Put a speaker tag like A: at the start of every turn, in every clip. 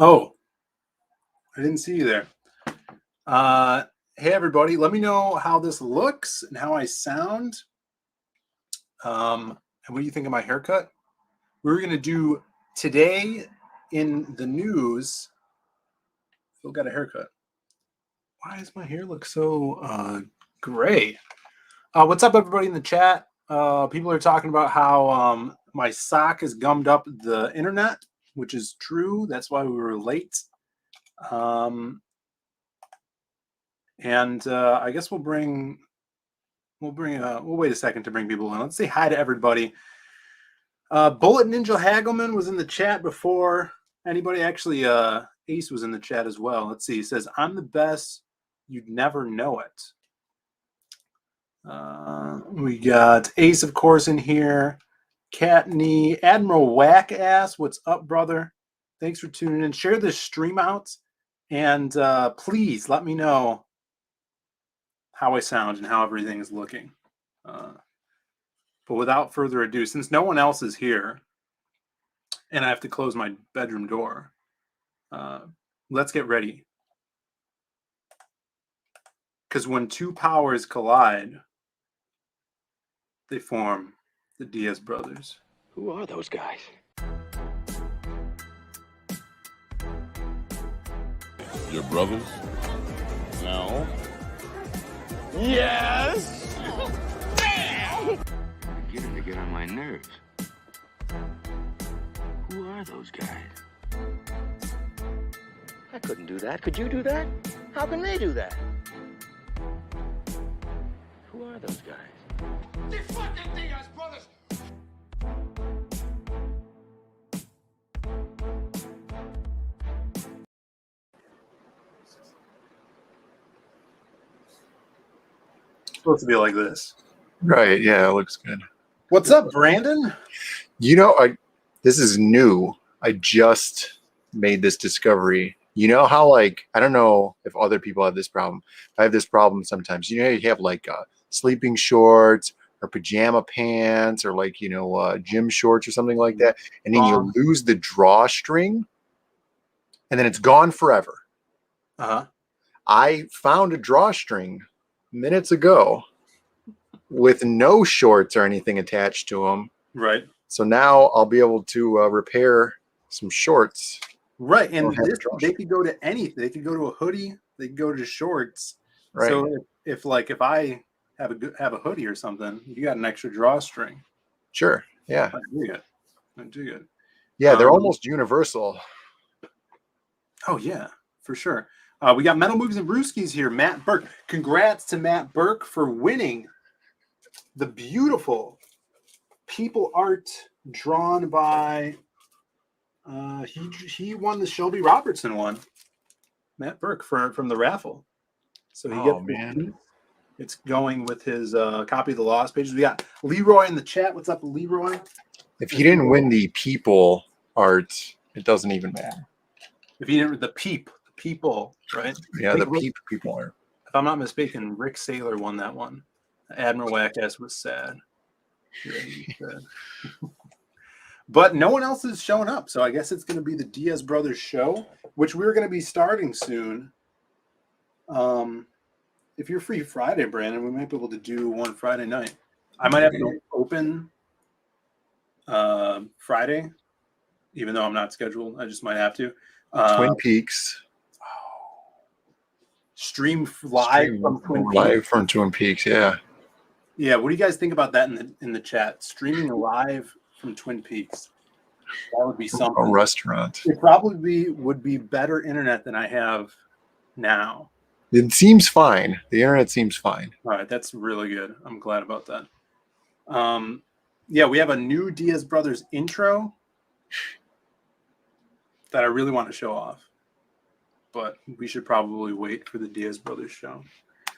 A: Oh, I didn't see you there. Hey, everybody. Let me know how this looks and how I sound. And what do you think of my haircut? We're going to do today in the news. Phil got a haircut. Why does my hair look so gray? What's up, everybody in the chat? People are talking about how my sock has gummed up the internet, which is true. That's why we were late. And I guess we'll wait a second to bring people in. Let's say hi to everybody. Bullet Ninja Hagelman was in the chat before anybody. Actually, Ace was in the chat as well. Let's see. He says, "I'm the best. You'd never know it." We got Ace, of course, in here. Katney, Admiral Whackass, what's up, brother? Thanks for tuning in. Share this stream out, and please let me know how I sound and how everything is looking. But without further ado, since no one else is here, and I have to close my bedroom door, let's get ready. Because when two powers collide, they form the Diaz brothers.
B: Who are those guys?
C: Your brothers? No.
B: Yes!
D: Beginning to get on my nerves. Who are those guys?
B: I couldn't do that. Could you do that? How can they do that? Who are those guys?
E: The fucking Diaz brothers!
A: It's supposed to be like this.
F: Right, yeah, it looks good.
A: What's up, Brandon?
F: You know, this is new. I just made this discovery. You know how, like, I don't know if other people have this problem. I have this problem sometimes. You know, you have like sleeping shorts or pajama pants or like, gym shorts or something like that. And then you lose the drawstring and then it's gone forever.
A: Uh-huh.
F: I found a drawstring minutes ago with no shorts or anything attached to them.
A: Right.
F: So now I'll be able to repair some shorts.
A: Right, and they could go to anything. They could go to a hoodie. They could go to shorts.
F: Right.
A: So if I have a hoodie or something, you got an extra drawstring.
F: Sure. Yeah.
A: I do it.
F: Yeah, they're almost universal.
A: Oh yeah, for sure. We got Metal Moves and Brewskis here. Matt Burke. Congrats to Matt Burke for winning the beautiful people art drawn by. He won the Shelby Robertson one. Matt Burke from the raffle. So he gets man. It's going with his copy of the Lost Pages. We got Leroy in the chat. What's up, Leroy?
F: If he didn't win the people art, it doesn't even matter.
A: If he didn't, the people, right?
F: Yeah, the people art.
A: If I'm not mistaken, Rick Saylor won that one. Admiral Whackass was sad. Yeah, he said. But no one else is showing up, so I guess it's going to be the Diaz Brothers show, which we're going to be starting soon. If you're free Friday, Brandon, we might be able to do one Friday night. I might have to open Friday, even though I'm not scheduled. I just might have to.
F: Twin Peaks.
A: Stream live
F: from Twin Peaks. Yeah.
A: Yeah. What do you guys think about that in the chat? Streaming live from Twin Peaks. That would be something.
F: A restaurant.
A: It probably would be better internet than I have now.
F: It seems fine. The internet seems fine.
A: All right, that's really good. I'm glad about that. Yeah, we have a new Diaz Brothers intro that I really want to show off, but we should probably wait for the Diaz Brothers show.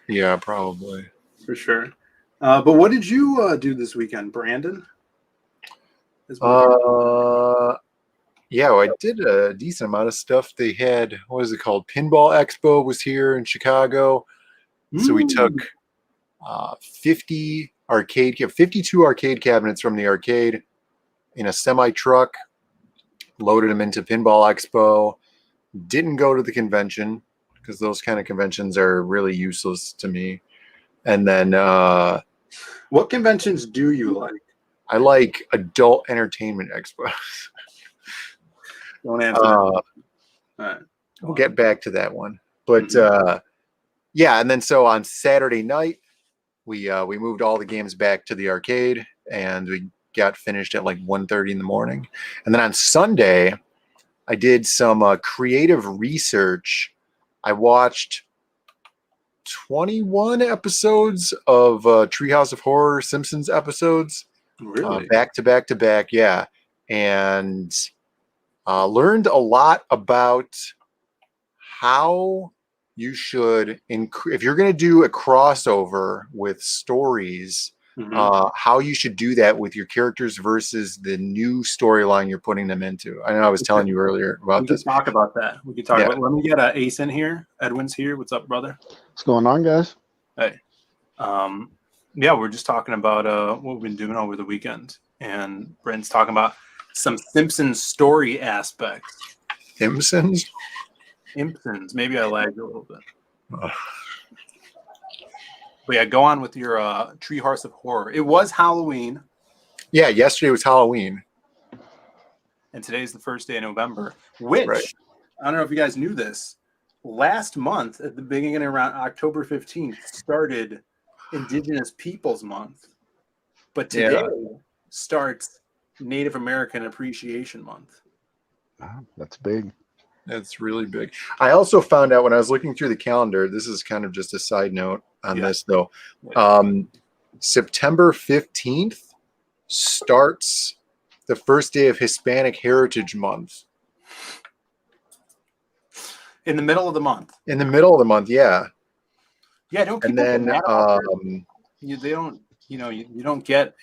F: Yeah, probably.
A: For sure. But what did you do this weekend, Brandon?
F: Yeah, well, I did a decent amount of stuff. They had, what is it called? Pinball Expo was here in Chicago. So we took 52 arcade cabinets from the arcade in a semi truck, loaded them into Pinball Expo. Didn't go to the convention because those kind of conventions are really useless to me. And then
A: What conventions do you like?
F: I like adult entertainment expos.
A: Don't answer. All right.
F: We'll get back to that one. But yeah, and then so on Saturday night, we moved all the games back to the arcade, and we got finished at like 1:30 in the morning. And then on Sunday, I did some creative research. I watched 21 episodes of Treehouse of Horror Simpsons episodes.
A: Really?
F: Back to back to back, yeah. And learned a lot about how you should, if you're going to do a crossover with stories, how you should do that with your characters versus the new storyline you're putting them into. I know I was telling you earlier about this.
A: We can talk about that. We can talk about. Let me get Ace in here. Edwin's here. What's up, brother?
G: What's going on, guys?
A: Hey. Yeah, we're just talking about what we've been doing over the weekend, and Brent's talking about some Simpsons story aspects.
F: Simpsons?
A: Maybe I lagged a little bit. But yeah, go on with your Treehouse of Horror. It was Halloween.
F: Yeah, yesterday was Halloween.
A: And today's the first day of November, which, I don't know if you guys knew this, last month at the beginning around October 15th started Indigenous Peoples Month. But today starts Native American Appreciation Month.
G: Oh, that's big.
F: That's really big. I also found out when I was looking through the calendar, this is kind of just a side note on this though. September 15th starts the first day of Hispanic Heritage Month.
A: In the middle of the month.
F: In the middle of the month, yeah.
A: Yeah, don't people
F: and then
A: get mad about that? They don't, you don't get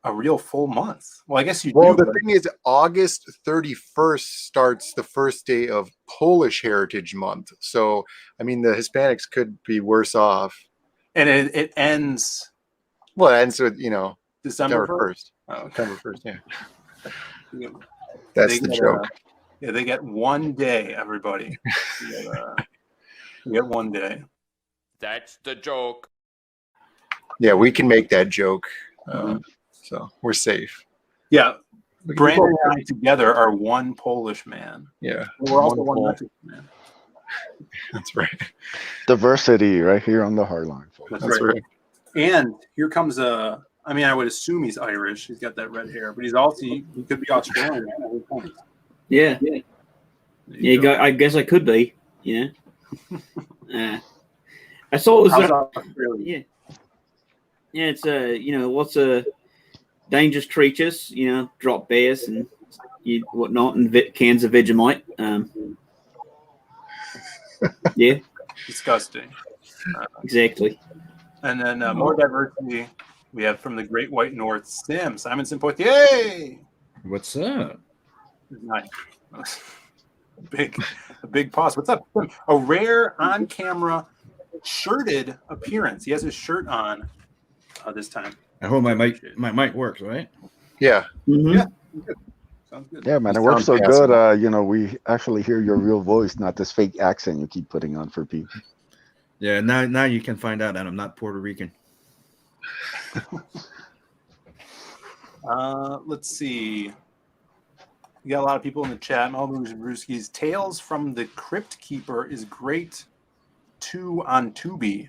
A: a real full month. Well, I guess you
F: do. Well, the
A: but...
F: thing is, August 31st starts the first day of Polish Heritage Month. So, I mean, the Hispanics could be worse off.
A: And it ends.
F: Well, it ends with,
A: December
F: 1st.
A: Oh,
F: December 1st, yeah. That's the joke.
A: Yeah, they get 1 day, everybody. You get 1 day.
C: That's the joke.
F: Yeah, we can make that joke. So we're safe.
A: Yeah. Brandon and I together are one Polish man.
F: Yeah.
A: We're also one Mexican man.
F: That's right.
G: Diversity right here on the Hardline, folks.
F: That's right.
A: And here comes I would assume he's Irish. He's got that red hair, but he's also, he could be Australian.
H: Yeah. I guess I could be. Yeah. I saw it was. Yeah, it's lots of dangerous creatures. Drop bears and whatnot, and cans of Vegemite. Yeah.
A: Disgusting.
H: Exactly.
A: And then more diversity we have from the Great White North, Simon Poitier.
I: What's up?
A: Nice. A big pause. What's up? A rare on-camera shirted appearance. He has his shirt on this time.
I: I hope my mic works, right?
F: Yeah.
H: Mm-hmm.
A: Yeah. Sounds good.
G: Yeah, man, it works so good. We actually hear your real voice, not this fake accent you keep putting on for people.
I: Yeah, now you can find out that I'm not Puerto Rican.
A: Let's see. We got a lot of people in the chat. Malibu Brewski's Tales from the Crypt Keeper is great too on Tubi.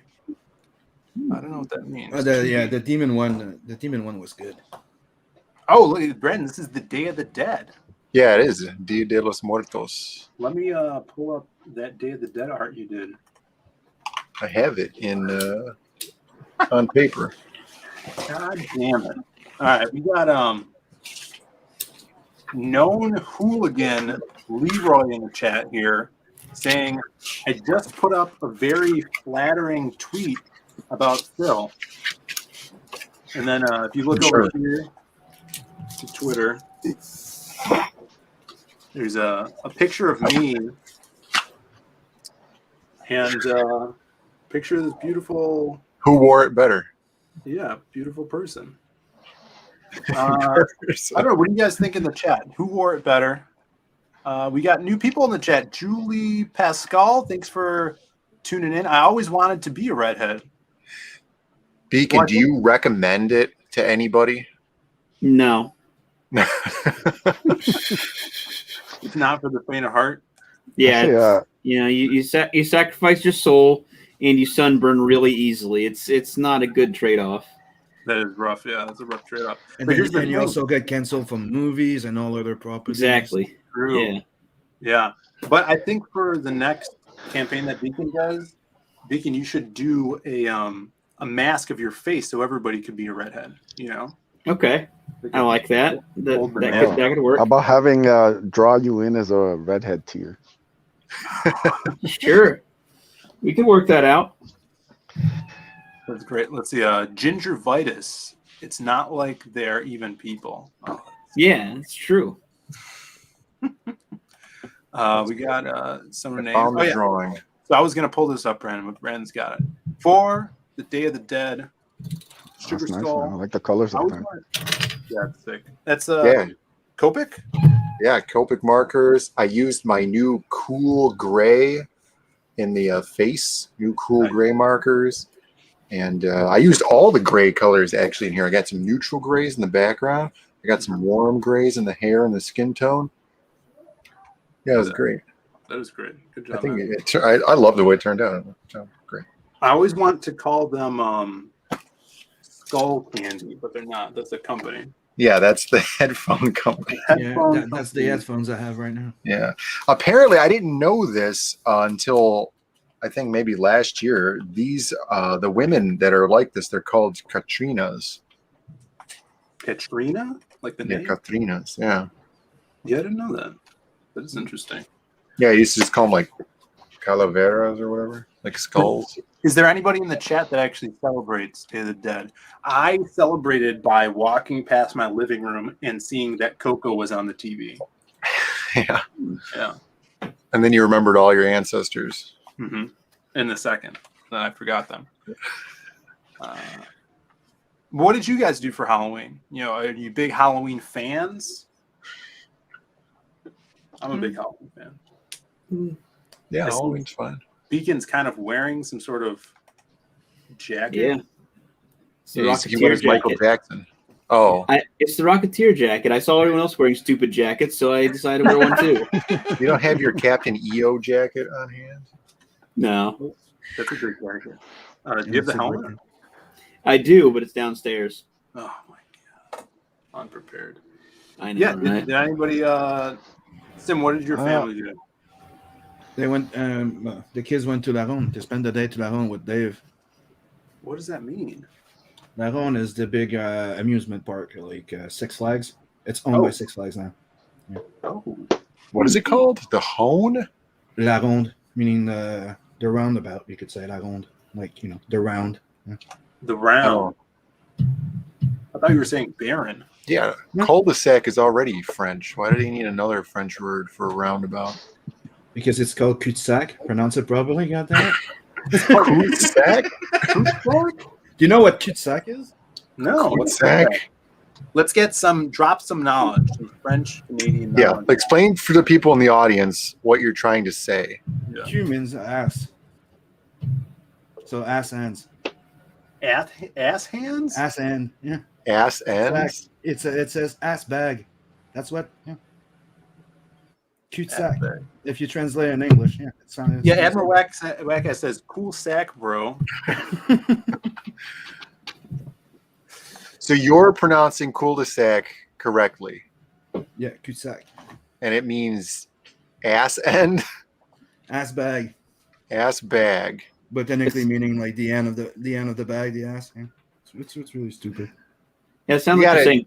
A: I don't know what that means.
I: The demon one. The demon one was good.
A: Oh, look at Brendan. This is the Day of the Dead.
F: Yeah, it is. Dia de los Muertos.
A: Let me pull up that Day of the Dead art you did.
F: I have it in on paper.
A: God damn it! All right, we got known hooligan Leroy in the chat here saying, I just put up a very flattering tweet about Phil. And then if you look over here to Twitter, there's a picture of me and a picture of this beautiful...
F: Who wore it better?
A: Yeah, beautiful person. I don't know. What do you guys think in the chat? Who wore it better? We got new people in the chat. Julie Pascal, thanks for tuning in. I always wanted to be a redhead.
F: Beacon,
A: Well,
F: do you recommend it to anybody?
H: No.
A: It's not for the faint of heart.
H: Yeah,
G: Actually,
H: it's- you know, you sacrifice your soul and you sunburn really easily. It's not a good trade-off.
A: That is rough. Yeah, that's a rough trade-off.
I: And
A: But
I: then
A: here's the
I: you
A: thing.
I: also get canceled from movies and all other properties.
H: Exactly.
A: True.
H: Yeah.
A: Yeah. But I think for the next campaign that Beacon does, Beacon, you should do a mask of your face so everybody could be a redhead, you know?
H: Okay. I like that. That
A: Hold the
H: that
A: nail.
H: could work.
G: How about having draw you in as a redhead tier?
H: Sure. We can work that out.
A: That's great. Let's see. Gingivitis. It's not like they're even people. Oh,
H: Yeah, it's true.
A: we got some names.
F: Found
A: Oh,
F: the
A: yeah.
F: drawing.
A: So I was going to pull this up, Brandon, but Brandon's got it. For the Day of the Dead, Sugar
G: That's nice.
A: Skull.
G: Man. I like the colors
A: I
G: of
A: always
G: that.
A: wanted- Yeah, it's sick. That's
F: Yeah.
A: Copic?
F: Yeah, Copic markers. I used my new cool gray in the face, new cool
A: Nice.
F: gray markers. And I used all the gray colors actually in here. I got some neutral grays in the background. I got some warm grays in the hair and the skin tone. Yeah, it was great.
A: That was great. Good
F: I
A: job.
F: think
A: man.
F: I love the way it turned out. It turned out great.
A: I always want to call them Skull Candy, but they're not. That's a company.
F: Yeah, that's the headphone company.
I: Yeah, that's the headphones I have right now.
F: Yeah. Apparently, I didn't know this until I think maybe last year. These the women that are like this, they're called Katrinas.
A: Katrina? Like the
F: Yeah,
A: name?
F: Katrinas. Yeah.
A: Yeah, I didn't know that. That is interesting.
F: Yeah, I used to just call them like calaveras or whatever, like skulls.
A: Is there anybody in the chat that actually celebrates Day of the Dead? I celebrated by walking past my living room and seeing that Coco was on the TV.
F: Yeah.
A: Yeah.
F: And then you remembered all your ancestors.
A: Mm-hmm. In the second. Then I forgot them. What did you guys do for Halloween? You know, are you big Halloween fans? I'm a big Halloween fan.
F: Yeah,
A: I see.
F: Halloween's fine.
A: Beacon's kind of wearing some sort of jacket.
H: Yeah. It's the
F: Yeah, he wears
H: Rocketeer
F: Michael
H: jacket.
F: Jackson. Oh,
H: It's the Rocketeer jacket. I saw everyone else wearing stupid jackets, so I decided to wear one too.
F: you don't have your Captain EO jacket on hand?
H: No,
A: That's a great jacket. Do you have the helmet?
H: I do, but it's downstairs.
A: Oh my god. Unprepared.
H: I know.
A: Yeah,
H: right?
A: did anybody Sim, what did your family do?
I: They went. The kids went to La Ronde to spend the day to La Ronde with Dave.
A: What does that mean?
I: La Ronde is the big amusement park, like Six Flags. It's owned by
A: Oh.
I: Six Flags now.
A: Oh.
F: What is it called? The Hone?
I: La Ronde, meaning the roundabout. You could say La Ronde, like the round. Yeah.
A: The round.
F: Oh.
A: I thought you were saying Baron.
F: Yeah,
I: No.
F: cul-de-sac is already French. Why did he need another French word for a roundabout?
I: Because it's called cul-de-sac. Pronounce it properly, goddamn.
F: Cul-de-sac?
I: Do you know what cul-de-sac is?
A: No.
F: Cul-de-sac?
A: Let's get drop some knowledge, some French Canadian
F: Yeah,
A: knowledge.
F: explain for the people in the audience what you're trying to say.
A: Yeah.
I: Q means ass. So ass hands.
A: Ass hands?
I: Ass end. Yeah.
F: Ass ends?
I: It says ass bag. That's what. Yeah. Cul-de-sac.
A: Ass bag.
I: If you translate in English, yeah. It sounds.
A: Yeah, Admiral Wacka says cool sack, bro.
F: So you're pronouncing cul-de-sac correctly,
I: Yeah, cul-de-sac.
F: and it means ass end,
I: Ass bag.
F: ass bag.
I: But technically meaning like the end of the bag, the ass. Yeah. It's really stupid.
H: Yeah, it sounds
F: You
H: like
F: gotta-
H: you're saying.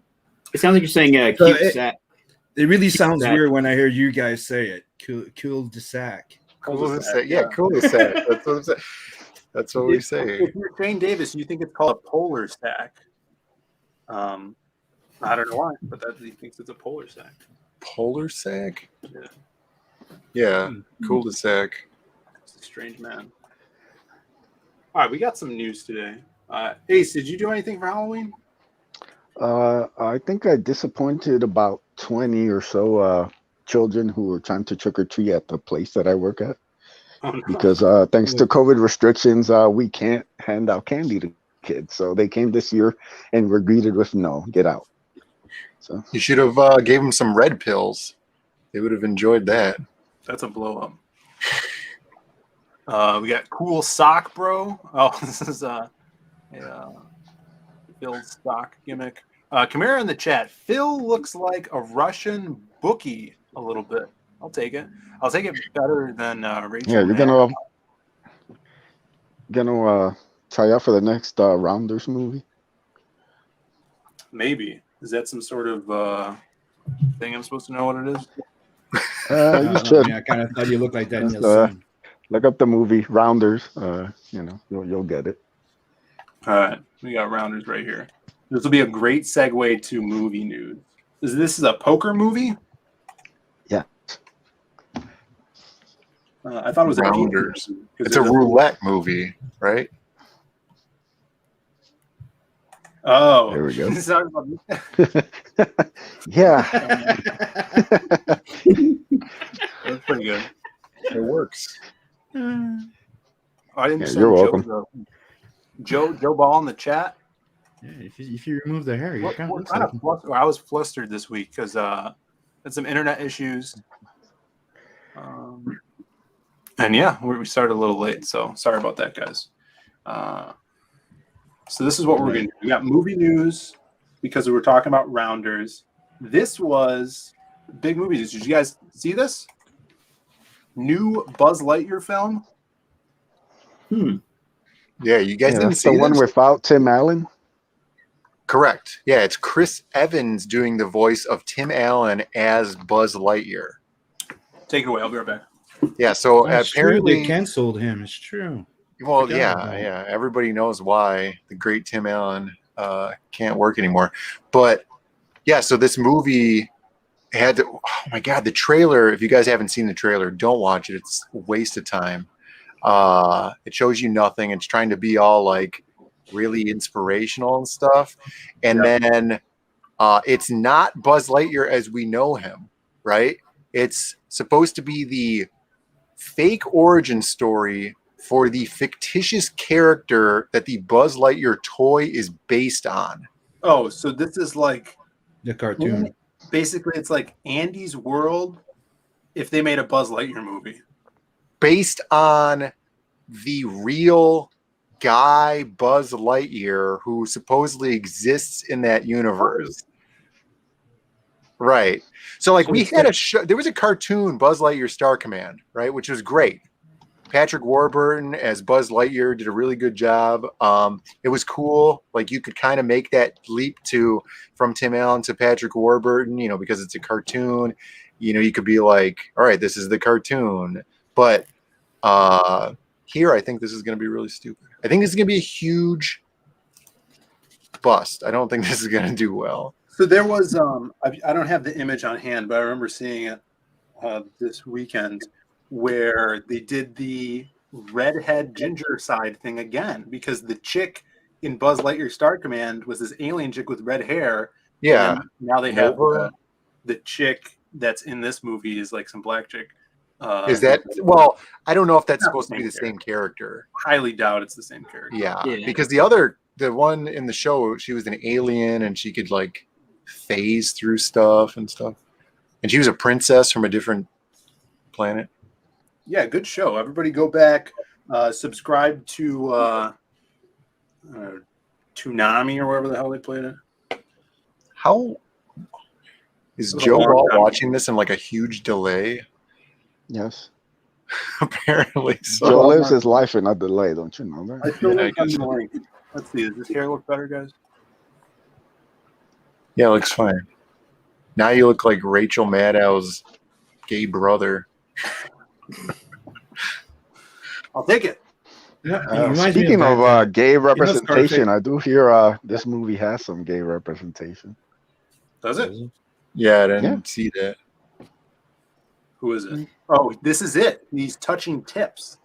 H: It sounds like you're saying
I: So
H: cute sack.
I: It really sounds
H: Cul-de-sac.
I: weird when I hear you guys say it. Cul-de-sac.
F: Cul-de-sac. Yeah, cul-de-sac. That's what I'm saying. That's what we say.
A: If you're Shane Davis, you think it's called a polar stack. I don't know why, but he thinks it's a polar sack.
F: Polar sac?
A: Yeah.
F: Yeah, cul-de-sac.
A: It's a strange man. All right, we got some news today. Ace, did you do anything for Halloween?
G: I think I disappointed about 20 or so children who were trying to trick or treat at the place that I work at.
A: Oh, no.
G: Because thanks to COVID restrictions, we can't hand out candy to kids. So they came this year and were greeted with no, get out. So
F: You should have gave them some red pills. They would have enjoyed that.
A: That's a blow up. We got cool sock, bro. Oh, this is Phil's sock gimmick. Kamara in the chat. Phil looks like a Russian bookie a little bit. I'll take it. I'll take it better than Rachel.
G: yeah, you're gonna try out for the next Rounders movie.
A: Maybe. Is that some sort of thing I'm supposed to know what it is?
G: You should.
I: I kind of thought you looked like that in
G: Just,
I: your son.
G: Look up the movie Rounders. You'll get it.
A: All right. We got Rounders right here. This will be a great segue to movie news. This is a poker movie?
G: Yeah.
A: I thought it was
F: Rounders.
A: It's
F: a roulette movie, right?
A: Oh,
G: There we go.
A: Sorry about
G: Yeah.
A: That's pretty good.
F: It works.
A: Oh, I didn't
G: Yeah,
A: send
G: you're
A: Joe
G: welcome.
A: Joe Ball in the chat.
I: Yeah, if you remove the hair, you kind of looks like him.
A: I was flustered this week because had some internet issues. And yeah, we started a little late, so sorry about that, guys. So this is what we're going to do. We got movie news because we were talking about Rounders. This was big movie news. Did you guys see this? New Buzz Lightyear film?
F: Yeah, you guys didn't
G: That's
F: see
G: the one
F: this?
G: without Tim Allen.
F: Correct. Yeah, it's Chris Evans doing the voice of Tim Allen as Buzz Lightyear.
A: Take it away. I'll be right back.
F: Yeah, so
I: That's true,
F: apparently,
I: they canceled him. It's true.
F: well,
I: Forgot about it.
F: yeah, everybody knows why the great Tim Allen can't work anymore. But yeah, so this movie had to, oh my God, the trailer. If you guys haven't seen the trailer, don't watch it. It's a waste of time. It shows you nothing. It's trying to be all like really inspirational and stuff. And then it's not Buzz Lightyear as we know him, right? It's supposed to be the fake origin story for the fictitious character that the Buzz Lightyear toy is based on.
A: Oh, so this is like
I: The cartoon.
A: basically it's like Andy's World if they made a Buzz Lightyear movie.
F: Based on the real guy Buzz Lightyear who supposedly exists in that universe. Right. So like we had a show, there was a cartoon, Buzz Lightyear Star Command, right, which was great. Patrick Warburton as Buzz Lightyear did a really good job. It was cool. Like you could kind of make that leap from Tim Allen to Patrick Warburton, because it's a cartoon. You could be like, all right, this is the cartoon. But here, I think this is going to be really stupid. I think this is going to be a huge bust. I don't think this is going to do well.
A: So there was I don't have the image on hand, but I remember seeing it this weekend where they did the redhead ginger side thing again because the chick in Buzz Lightyear Star Command was this alien chick with red hair.
F: Yeah.
A: Now they have the chick that's in this movie is like some black chick.
F: Is that well? I don't know if that's supposed to be the same character.
A: Highly doubt it's the same character.
F: Yeah, because the one in the show, she was an alien and she could like phase through stuff and stuff, and she was a princess from a different planet.
A: Yeah, good show. Everybody go back, subscribe to Toonami or wherever the hell they played it.
F: How is Joe Ball watching this in like a huge delay?
G: Yes.
F: Apparently so.
G: Joe lives his life in a delay, don't you know that?
A: I still look on the link. Let's see. Does this hair look better, guys?
F: Yeah, it looks fine. Now you look like Rachel Maddow's gay brother.
A: I'll take it.
G: Speaking of gay representation, I do hear this movie has some gay representation.
A: Does it?
F: Yeah, I didn't see that.
A: Who is it? Oh, this is it. These touching tips.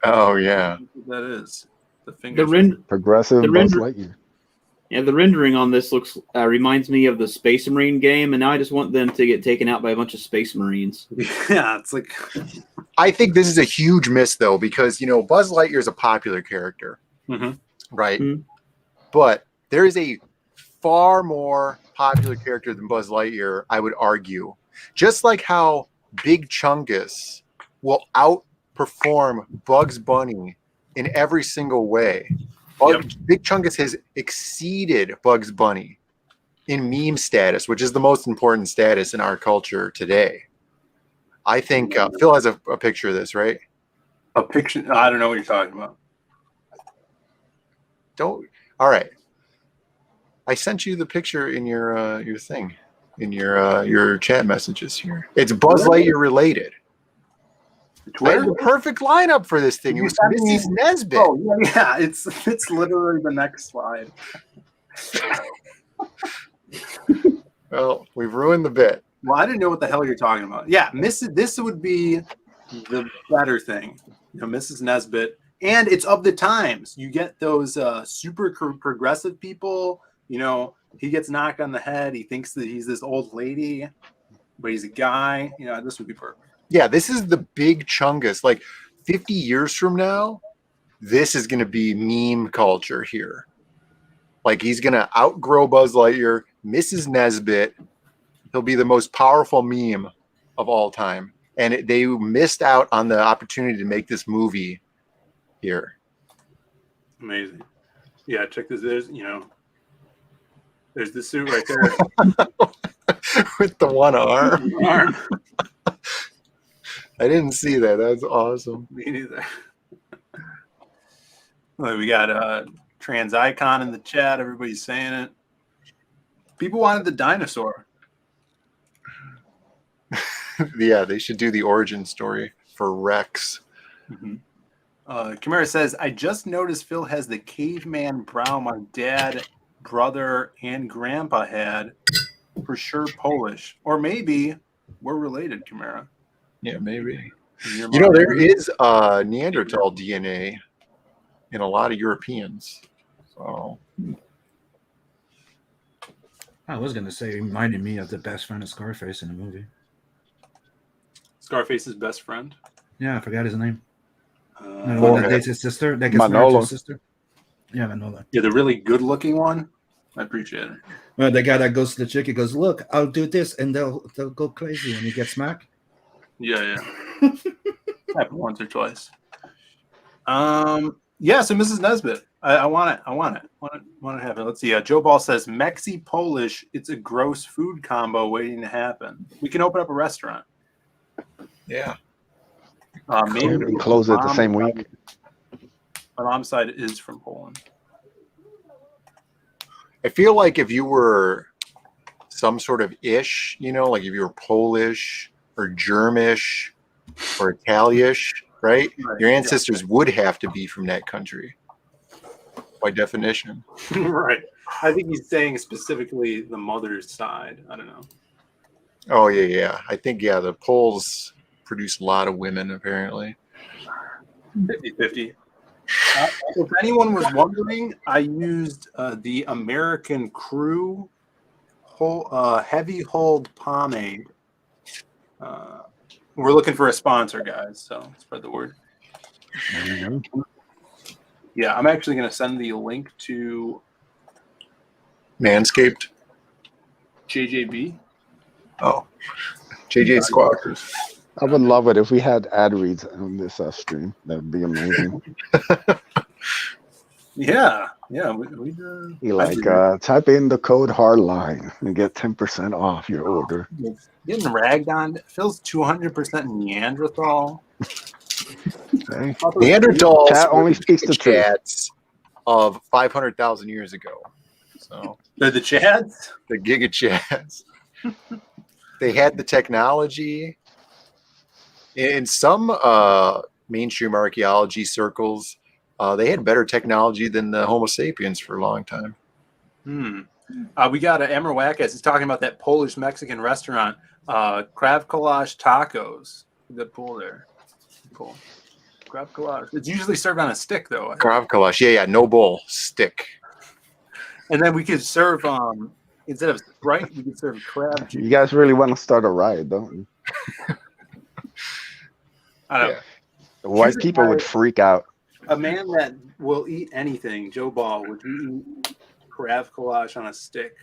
F: Oh yeah.
A: That is the finger.
G: Progressive Buzz Lightyear.
H: Yeah, the rendering on this looks reminds me of the Space Marine game, and now I just want them to get taken out by a bunch of Space Marines.
A: Yeah, it's like
F: I think this is a huge miss, though, because, Buzz Lightyear is a popular character, right?
H: Mhm.
F: But there is a far more popular character than Buzz Lightyear, I would argue. Just like how Big Chungus will outperform Bugs Bunny in every single way. Big Chungus has exceeded Bugs Bunny in meme status, which is the most important status in our culture today. I think Phil has a picture of this, right?
A: a picture. I don't know what you're talking about.
F: All right. I sent you the picture in your thing, in your chat messages here. It's Buzz Lightyear related. I had the perfect lineup for this thing. It was Mrs. Nesbitt.
A: Oh yeah, it's literally the next slide.
F: Well, we've ruined the bit.
A: Well, I didn't know what the hell you're talking about. Yeah, this would be the better thing. Mrs. Nesbitt, and it's of the times. You get those super progressive people. He gets knocked on the head. He thinks that he's this old lady, but he's a guy. This would be perfect.
F: Yeah, this is the Big Chungus. Like 50 years from now, this is going to be meme culture here. Like he's going to outgrow Buzz Lightyear, Mrs. Nesbitt. He'll be the most powerful meme of all time. And they missed out on the opportunity to make this movie here.
A: Amazing. Yeah, check this. There's the suit right there.
F: With the one arm. I didn't see that. That's awesome.
A: Me neither. We got a trans icon in the chat. Everybody's saying it. People wanted the dinosaur.
F: Yeah, they should do the origin story for Rex.
A: Chimera says, I just noticed Phil has the caveman brow my dad, brother, and grandpa had. For sure Polish. Or maybe we're related, Chimera.
F: Yeah, maybe. There is Neanderthal DNA in a lot of Europeans. So
I: I was going to say, it reminded me of the best friend of Scarface in the movie.
A: Scarface's best friend?
I: Yeah, I forgot his name. The one that dates his sister? That gets married to
G: Manolo.
I: his sister? Yeah, Manolo.
A: Yeah, the really good-looking one? I appreciate it.
I: Well, the guy that goes to the chick, he goes, look, I'll do this, and they'll go crazy when you get smacked.
A: Yeah. Happened once or twice. Yeah, so Mrs. Nesbitt. I want it. I want to happen. Let's see. Joe Ball says, Mexi Polish, it's a gross food combo waiting to happen. We can open up a restaurant.
F: yeah.
A: Maybe
G: We close it the same week.
A: My mom's side is from Poland.
F: I feel like if you were some sort of ish, like if you were Polish or Germish or Italiish, right? Your ancestors would have to be from that country by definition.
A: Right. I think he's saying specifically the mother's side. I don't know.
F: Oh, yeah. I think, the Poles produce a lot of women, apparently.
A: 50-50. If anyone was wondering, I used the American Crew heavy hold pomade. We're looking for a sponsor, guys, so spread the word. Yeah, I'm actually going to send the link to
F: Manscaped.
A: JJB.
F: Oh, JJ Squawkers.
G: I would love it if we had ad reads on this stream. That would be amazing.
A: Yeah.
G: Type in the code HARDLINE and get 10% off your order.
A: Getting ragged on. Phil's 200% Neanderthal.
G: Okay.
F: Neanderthals
G: Chat only speaks the truth.
F: chats of 500,000 years ago. So
A: They're the Chads?
F: the Giga Chats. They had the technology. In some mainstream archaeology circles, they had better technology than the Homo sapiens for a long time.
A: We got Amber Wackas. He's talking about that Polish Mexican restaurant, Krav Kolash Tacos. Good pull there. Cool. Krav Kolash. It's usually served on a stick, though.
F: Krav Kalash. Yeah, no bowl, stick.
A: And then we could serve instead of Sprite, we could serve crab juice.
G: You guys really want to start a riot, don't you?
A: I don't know.
F: Yeah.
G: The white
A: Here's a
G: people would
A: guy-
G: freak out.
A: A man that will eat anything, Joe Ball, would you eat crab collage on a stick?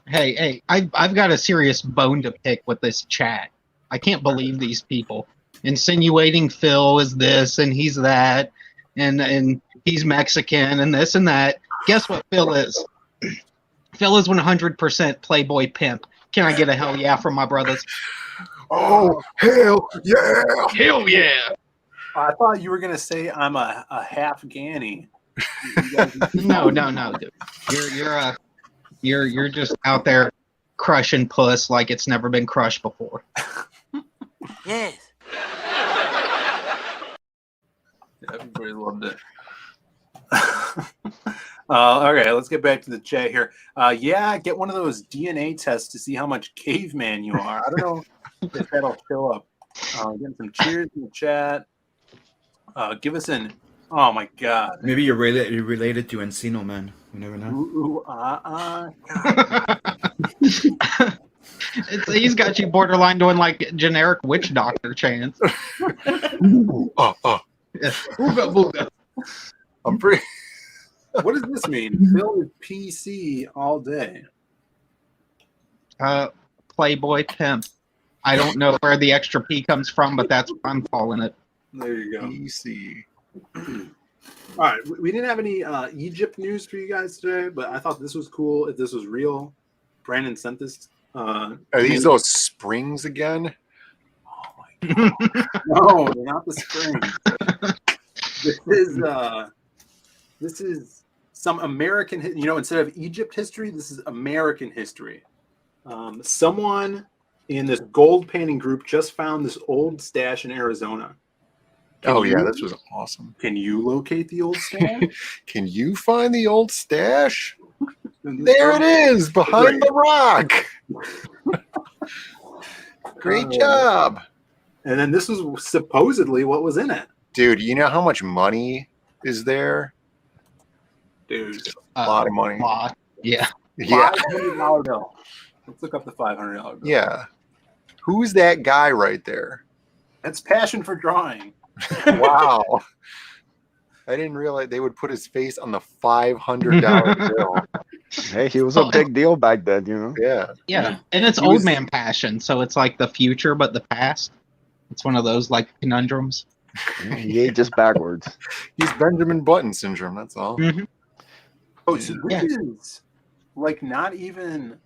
J: Hey, I've got a serious bone to pick with this chat. I can't believe these people insinuating Phil is this and he's that, and he's Mexican and this and that. Guess what Phil is? Phil is 100% Playboy pimp. Can I get a hell yeah from my brothers?
F: Oh, hell yeah.
J: Hell yeah!
A: I thought you were gonna say I'm a half Ganny.
J: No, dude. You're just out there crushing puss like it's never been crushed before.
B: Yes.
A: Everybody loved it. Okay, let's get back to the chat here. Yeah, get one of those DNA tests to see how much caveman you are. I don't know if that'll show up. Getting some cheers in the chat. Give us an. Oh my God.
I: Maybe you're related to Encino Man. You never know.
A: Ooh,
J: He's got you borderline doing like generic witch doctor chants.
F: Oh.
J: Booga booga.
F: I'm pretty.
A: What does this mean? Phil is PC all day.
J: Playboy pimp. I don't know where the extra P comes from, but that's what I'm calling it.
A: There you go.
F: PC.
A: All right, we didn't have any Egypt news for you guys today, but I thought this was cool. If this was real, Brandon sent this.
F: Are these those springs again?
A: Oh my God! No, they're not the springs. This is some American. Instead of Egypt history, this is American history. Someone in this gold painting group just found this old stash in Arizona.
F: This was awesome.
A: Can you locate the old stash?
F: Can you find the old stash? There it is, behind the rock. Great job.
A: And then this was supposedly what was in it.
F: Dude, you know how much money is there?
A: Dude.
F: A lot of money.
J: Yeah.
F: Yeah.
A: $500 bill. Let's look up the $500 bill.
F: Yeah. Who's that guy right there?
A: That's passion for drawing.
F: Wow. I didn't realize they would put his face on the $500 bill.
G: Hey, he was a big deal back then, you know?
F: Yeah.
J: And it's old man passion, so it's like the future but the past. It's one of those like conundrums.
G: He ate just backwards.
F: He's Benjamin Button syndrome, that's all.
J: Mm-hmm.
A: Oh, so this is like not even.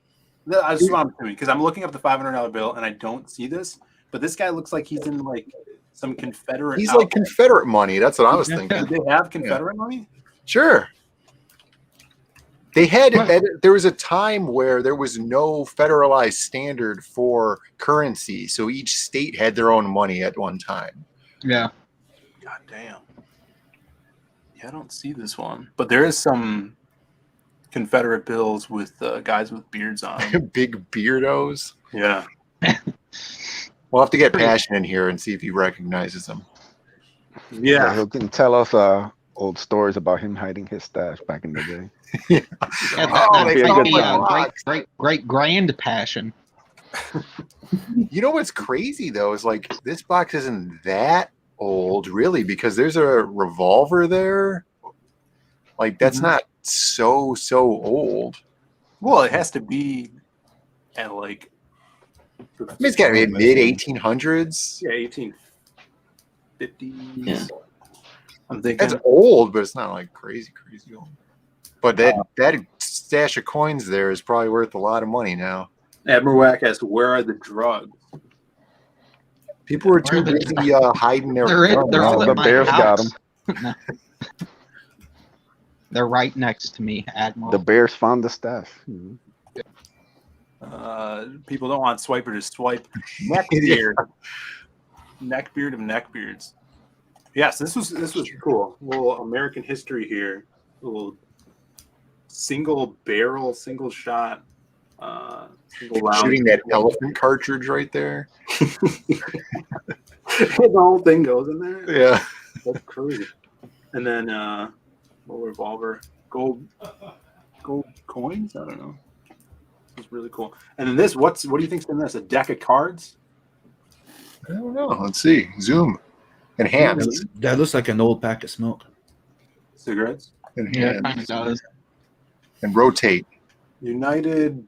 A: That's what I'm doing because I'm looking up the $500 bill and I don't see this. But this guy looks like he's in like some Confederate.
F: He's like Confederate money. That's what I was thinking.
A: Did they have Confederate money?
F: Sure. They had. There was a time where there was no federalized standard for currency, so each state had their own money at one time.
J: Yeah.
A: God damn. Yeah, I don't see this one, but there is some Confederate bills with guys with beards on them.
F: Big beardos.
A: Yeah.
F: We'll have to get Passion in here and see if he recognizes them.
A: Yeah.
G: He can tell us old stories about him hiding his stash back in the day.
J: That'd be great grand passion.
F: You know what's crazy though is like this box isn't that old really because there's a revolver there. Like that's not so old.
A: Well, it has to be at like.
F: I mean, it's got to be mid 1800s.
A: Yeah, 1850s.
H: Yeah.
A: I'm thinking
F: That's old, but it's not like crazy old. But that stash of coins there is probably worth a lot of money now.
A: Admiral Wack asked, "Where are the drugs?"
F: People were too busy hiding their guns.
J: They're all
G: the
J: at my
G: Bears got
J: house. They're right next to me, Admiral.
G: The Bears found the stash.
A: People don't want Swiper to swipe. Neckbeard. Neckbeard of neckbeards. Yes, this was cool. A little American history here. A little single barrel, single shot, single round.
F: Shooting that elephant cartridge right there.
A: The whole thing goes in there.
F: Yeah.
A: That's crazy. And then little revolver, gold gold coins. I don't know. It's really cool. And then this, what do you think's in this? A deck of cards?
F: I don't know. Let's see. Zoom. Enhance.
I: That looks like an old pack of smoke.
A: Cigarettes?
F: Enhance.
J: Yeah, it kind of does.
F: And rotate.
A: United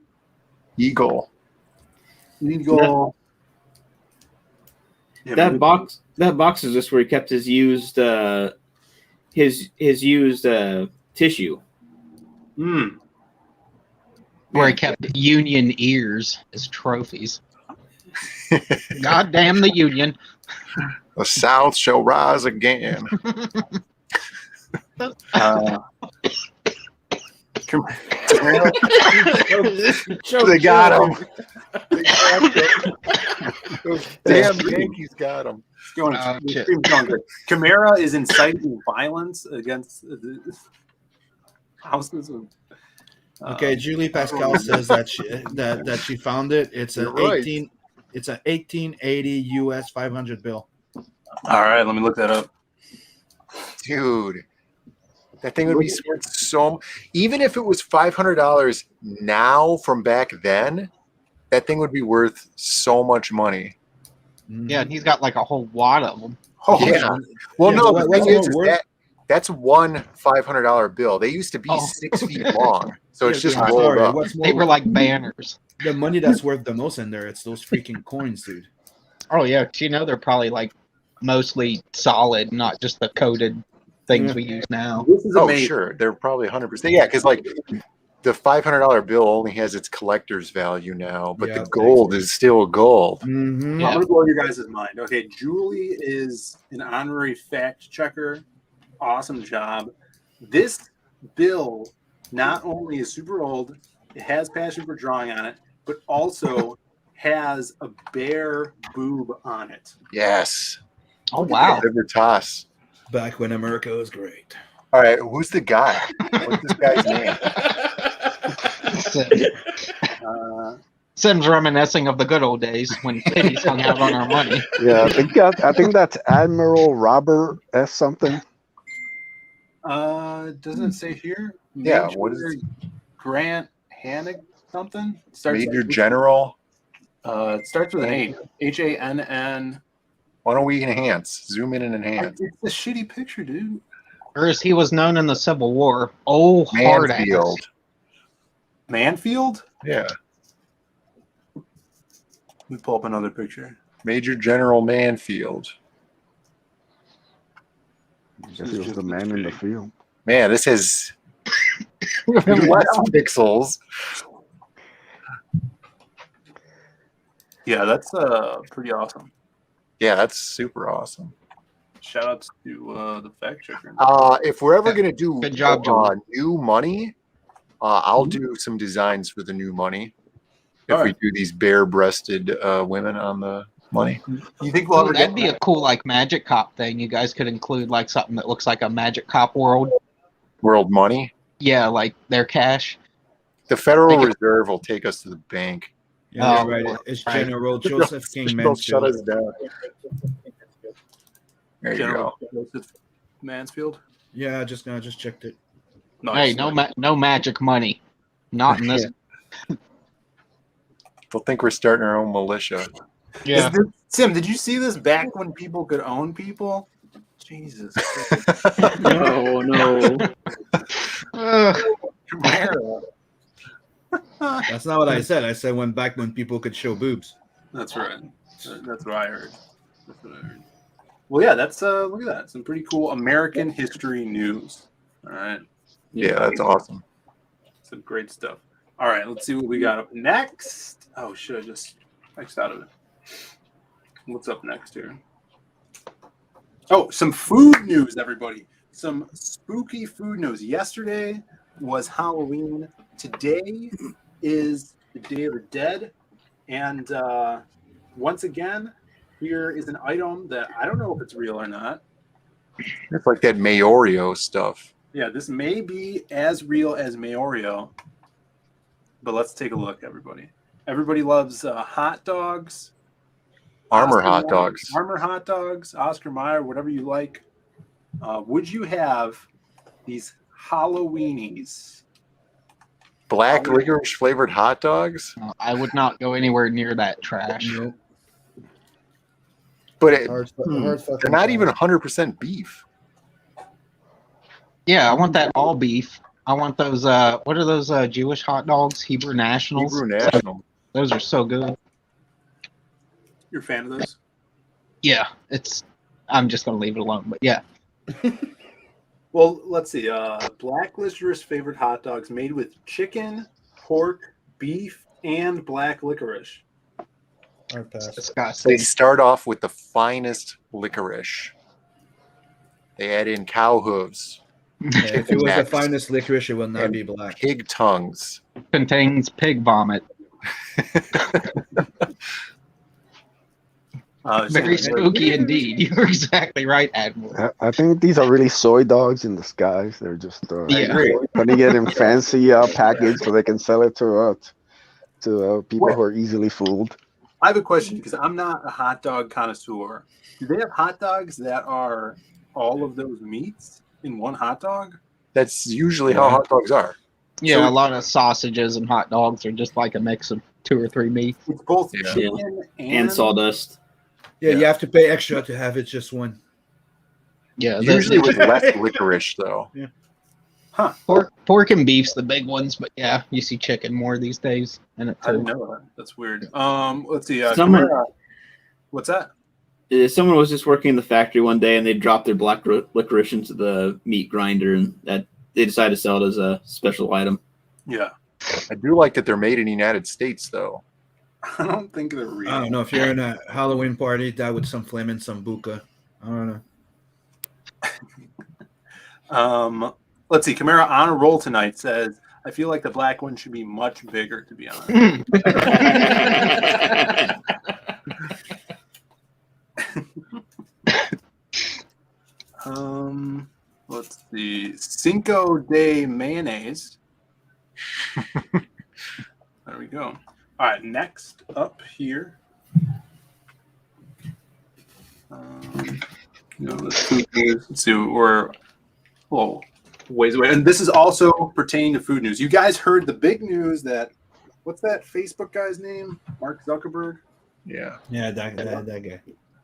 F: Eagle.
A: Eagle. Yeah,
H: That box is just where he kept his used tissue.
J: Where he kept Union ears as trophies. God damn the Union.
F: The South shall rise again. They got him. Those damn Yankees got him.
A: Camara is inciting violence against the houses of.
I: Okay, Julie Pascal says that she found it. It's an
F: You're
I: 18. It's an 1880 US 500 bill.
A: All right, let me look that up.
F: Dude, that thing would be worth so. Even if it was $500 now from back then, that thing would be worth so much money.
J: Yeah, and he's got like a whole wad of them.
F: Oh yeah. Well,
I: Yeah,
F: no,
I: but
F: the
I: what's
F: thing
I: more
F: is
I: worth-
F: that's one $500 bill. They used to be 6 feet long, so it's just
I: Yeah,
F: rolled
I: sorry,
F: up.
I: what's more
J: They were like banners.
I: the money that's worth the most in there? It's those freaking coins, dude.
J: Oh yeah, 'cause you know they're probably like mostly solid, not just the coated things we use now.
A: This is
F: Oh,
A: amazing.
F: sure, they're probably 100%. Yeah, because like the $500 bill only has its collector's value now, but
I: Yeah,
F: the gold is still gold.
I: Mm-hmm.
J: Yeah.
A: I'm gonna blow your guys' mind. Okay, Julie is an honorary fact checker. Awesome job. This bill not only is super old, it has passion for drawing on it, but also has a bear boob on it.
F: Yes.
J: Oh wow.
F: Libertas.
I: Back when America was great.
F: All right, who's the guy? What's this guy's name?
J: Sim's reminiscing of the good old days when pennies hung out on our money.
G: Yeah, I think that's Admiral Robert S. something.
A: Doesn't it say here?
F: Yeah,
A: Major
F: what is it?
A: Grant Hannig something?
F: Major General.
A: It starts with an H. HANN.
F: Why don't we enhance? Zoom in and enhance.
A: It's a shitty picture, dude.
J: Or as he was known in the Civil War, hard ass.
F: Mansfield.
A: Manfield?
F: Yeah.
A: Let me pull up another picture.
F: Major General Manfield.
G: I guess he was the man in the field.
F: Man, this has less pixels.
A: Yeah, that's pretty awesome.
F: Yeah, that's super awesome.
A: Shout outs to the fact checker.
F: If we're ever gonna do
J: Good job, John.
F: new money, I'll do some designs for the new money. If
A: All
F: we
A: right.
F: do these bare-breasted women on the money,
A: You think we'll ever
J: That'd
A: get
J: be a cool like magic cop thing. You guys could include like something that looks like a magic cop world.
F: world money?
J: Yeah, like their cash.
F: The Federal
J: Make it-
F: Reserve will take us to the bank.
I: Yeah,
J: Oh,
I: you're right. It's
J: right.
I: General Joseph King
F: They'll shut
I: Mansfield.
F: us down. There you
A: General
F: go.
A: Joseph Mansfield?
I: Yeah, I just checked it.
J: Hey, no magic money. Not in this.
F: They'll think we're starting our own militia.
J: Yeah.
A: Sim, did you see this back when people could own people? Jesus.
H: Oh no.
J: Ugh.
A: Camaro.
I: That's not what I said. I said when back when people could show boobs.
A: That's right. That's what I heard. That's what I heard. Well, yeah, that's look at that. Some pretty cool American history news. All right.
F: Yeah, that's awesome.
A: Some great stuff. All right, let's see what we got up next. Oh, shit, I just X'd out of it. What's up next here? Oh, some food news, everybody. Some spooky food news. Yesterday was Halloween. Today is the Day of the Dead. And once again, here is an item that I don't know if it's real or not.
F: It's like that Maorio stuff.
A: Yeah, this may be as real as Maorio. But let's take a look, everybody. Everybody loves hot dogs.
F: Armor
A: Oscar
F: hot
A: Mayer-
F: dogs.
A: Armor hot dogs, Oscar Mayer, whatever you like. Would you have these Halloweenies?
F: Black licorice flavored hot dogs?
J: I would not go anywhere near that trash.
I: Nope.
F: But
I: Hard
F: they're
I: fucking
F: not
I: trash.
F: even 100% beef.
J: Yeah, I want that all beef. I want those. What are those Jewish hot dogs? Hebrew Nationals.
F: Hebrew National.
J: Those are so good.
A: You're a fan of those?
J: Yeah, I'm just gonna leave it alone. But yeah,
A: Well, let's see. Black licorice favorite hot dogs made with chicken, pork, beef, and black licorice.
I: Hard pass.
J: disgusting.
F: They start off with the finest licorice. They add in cow hooves,
I: Yeah, if it was the
F: Next.
I: finest licorice, it will not
F: And
I: be black.
F: pig tongues.
J: Contains pig vomit. Very spooky indeed. You're exactly right, Admiral.
G: I think these are really soy dogs in disguise. They're just
J: Yeah.
G: putting it in fancy package so they can sell it to people who are easily fooled.
A: I have a question because I'm not a hot dog connoisseur. Do they have hot dogs that are all of those meats in one hot dog?
F: That's usually how hot dogs are.
J: Yeah,
A: So-
J: a lot of sausages and hot dogs are just like a mix of 2 or 3 meats.
A: It's both
F: Yeah.
A: chicken
H: And sawdust.
I: Yeah, you have to pay extra to have it just one.
J: Yeah,
F: Usually with less licorice, though.
J: pork and beef's the big ones, but yeah, you see chicken more these days. And
A: I didn't know that. That's weird. Let's see.
H: Someone-
A: Chimera- what's that?
H: Someone was just working in the factory one day and they dropped their black licorice into the meat grinder and that they decided to sell it as a special item.
A: Yeah.
F: I do like that they're made in the United States, though.
A: I don't think they're real.
I: I don't know if you're in a Halloween party, that with some flaming sambuca. I don't know.
A: Let's see. Chimera on a roll tonight says, I feel like the black one should be much bigger, to be honest. Let's see. Cinco de mayonnaise. There we go. All right, next up here. Let's see. We're ways away, and this is also pertaining to food news. You guys heard the big news that what's that Facebook guy's name? Mark Zuckerberg.
F: Yeah.
I: Yeah, that guy.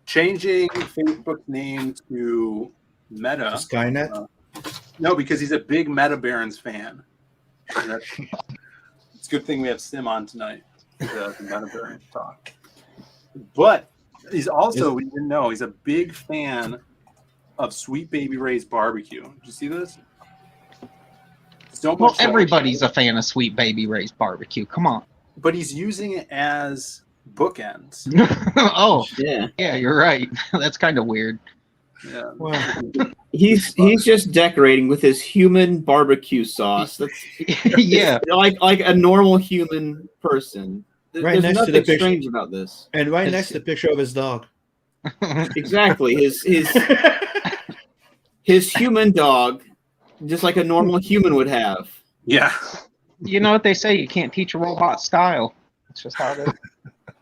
A: Changing Facebook's name to Meta.
I: Skynet?
A: No, because he's a big Meta Barons fan. It's a good thing we have Sim on tonight. The Meta Barons talk. But he's also, we didn't know, he's a big fan of Sweet Baby Ray's barbecue. Did you see this? So
J: Well,
A: much so-
J: everybody's a fan of Sweet Baby Ray's barbecue. Come on.
A: But he's using it as bookends.
J: Oh,
H: Yeah.
J: yeah, you're right. That's kind of weird.
A: Yeah.
I: Well,
H: He's just decorating with his human barbecue sauce. That's
J: Yeah.
H: like a normal human person.
I: Right
H: There's
I: next to
H: nothing
I: the picture.
H: strange about this.
I: and right
J: It's-
I: next to the picture of his dog.
H: Exactly. His human dog, just like a normal human would have.
A: Yeah.
J: You know what they say? You can't teach a robot style. It's just how it is.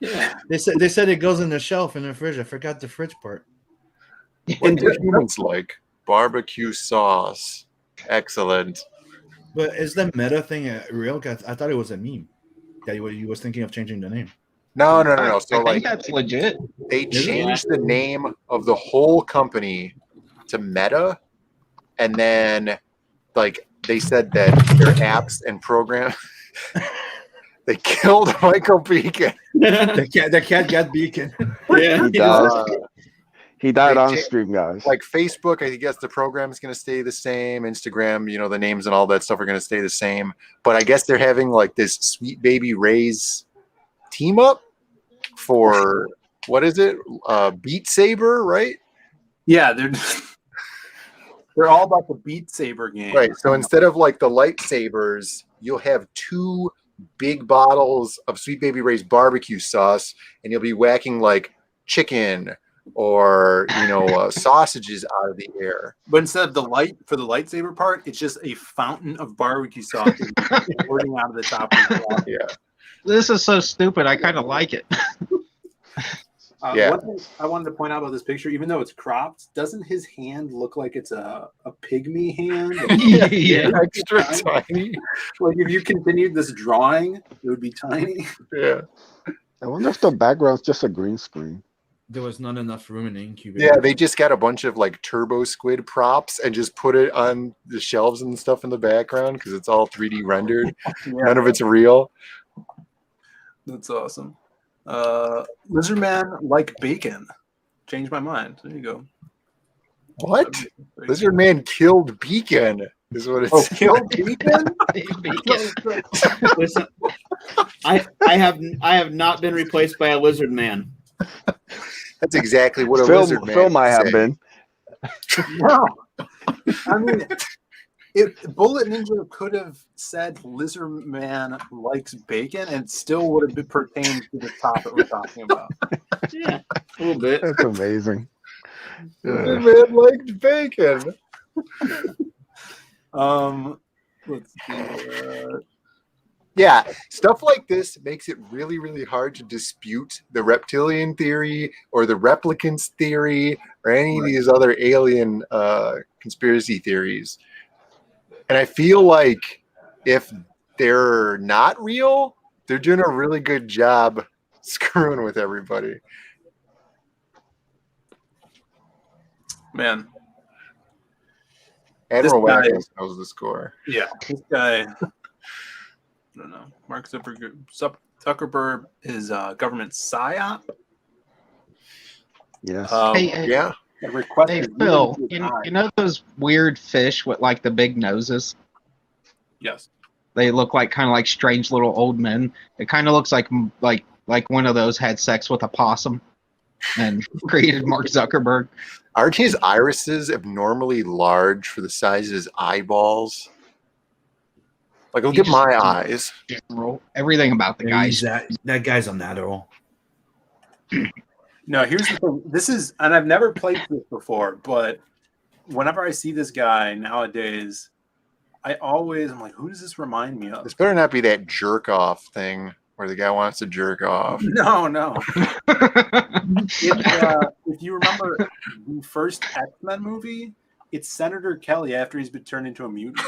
H: Yeah.
I: They said it goes in the shelf in the fridge. I forgot the fridge part.
F: What do humans like? Barbecue sauce. Excellent.
I: But is the meta thing real? 'Cause I thought it was a meme. That you was thinking of changing the name.
F: No. So
J: I think
F: like
J: that's legit.
F: they changed the name of the whole company to Meta, and then like they said that their apps and program they killed Michael Beacon.
I: The cat got beacon.
H: Yeah.
G: He died. He died
F: They
G: on
F: cha-
G: stream, guys.
F: Like Facebook, I guess the program is going to stay the same. Instagram, the names and all that stuff are going to stay the same. But I guess they're having like this Sweet Baby Ray's team up for what is it? Beat Saber, right?
A: Yeah, they're all about the Beat Saber game.
F: Right. So instead of like the lightsabers, you'll have 2 big bottles of Sweet Baby Ray's barbecue sauce, and you'll be whacking like chicken or sausages out of the air.
A: But instead of the lightsaber part, it's just a fountain of barbecue sauce pouring out of the top of the wall.
F: Yeah.
J: This is so stupid. I kind of like it.
F: Yeah.
A: One thing I wanted to point out about this picture, even though it's cropped, doesn't his hand look like it's a pygmy hand?
J: Yeah.
F: Extra tiny.
A: Like if you continued this drawing, it would be tiny.
F: Yeah.
G: I wonder if the background's just a green screen.
I: There was not enough room in the incubator.
F: Yeah, they just got a bunch of like turbo squid props and just put it on the shelves and stuff in the background because it's all 3D rendered. None of it's real.
A: That's awesome. Lizard Man like bacon. Changed my mind. There you go.
F: What? Lizard Man killed Beacon, is what it's.
A: Oh, killed Beacon?
H: Listen, I have not been replaced by a lizard man.
F: That's exactly what a
G: Phil,
F: lizard man
G: Phil might have
F: say.
G: been.
A: No. I mean, Bullet Ninja could have said Lizard Man likes bacon and still would have been pertained to the topic we're talking about.
H: Yeah, a little bit.
G: That's amazing.
F: Lizard Man liked bacon.
A: Let's see.
F: Yeah, stuff like this makes it really, really hard to dispute the reptilian theory or the replicants theory or any of these other alien conspiracy theories. And I feel like if they're not real, they're doing a really good job screwing with everybody.
A: Man.
F: Admiral
A: This guy-
F: Wackos knows the score.
A: Yeah, this guy, I don't know. Mark Zuckerberg is government psyop.
G: Yes.
J: Hey,
F: Yeah.
J: Hey, Phil, you know those weird fish with like the big noses?
A: Yes.
J: They look like kind of like strange little old men. It kind of looks like one of those had sex with a possum and created Mark Zuckerberg.
F: Aren't his irises abnormally large for the size of his eyeballs? Like, look at my eyes.
J: Everything about the guy.
I: That guy's a natural.
A: No, here's the thing. This is, and I've never played this before, but whenever I see this guy nowadays, I'm like, who does this remind me of?
F: This better not be that jerk off thing where the guy wants to jerk off.
A: No. If you remember the first X-Men movie, it's Senator Kelly after he's been turned into a mutant.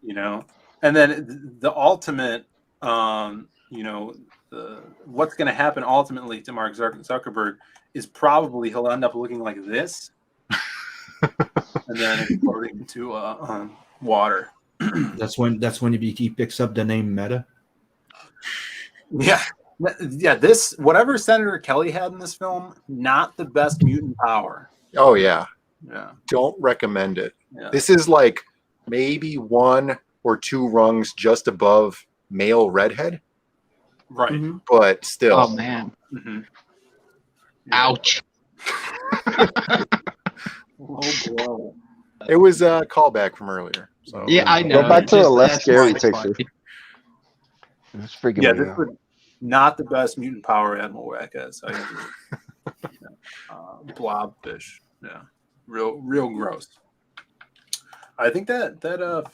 A: You know, and then the ultimate, what's going to happen ultimately to Mark Zuckerberg is probably he'll end up looking like this, and then exploding into water.
I: That's when he picks up the name Meta.
A: Yeah. This whatever Senator Kelly had in this film, not the best mutant power.
F: Oh yeah.
A: Yeah.
F: Don't recommend it.
A: Yeah.
F: This is like maybe 1 or 2 rungs just above male redhead.
A: Right.
H: Mm-hmm.
F: But still.
J: Oh man.
A: Mm-hmm.
J: Ouch.
A: Oh boy.
F: It was a callback from earlier. So
J: Yeah, I know.
G: Go back to the less
J: that's
G: scary
J: why it's
G: picture.
J: funny.
G: It's freaking
A: Yeah,
G: me
A: this
G: out.
A: was not the best mutant power Admiral Wack has. Blobfish. Yeah. Real gross. I think that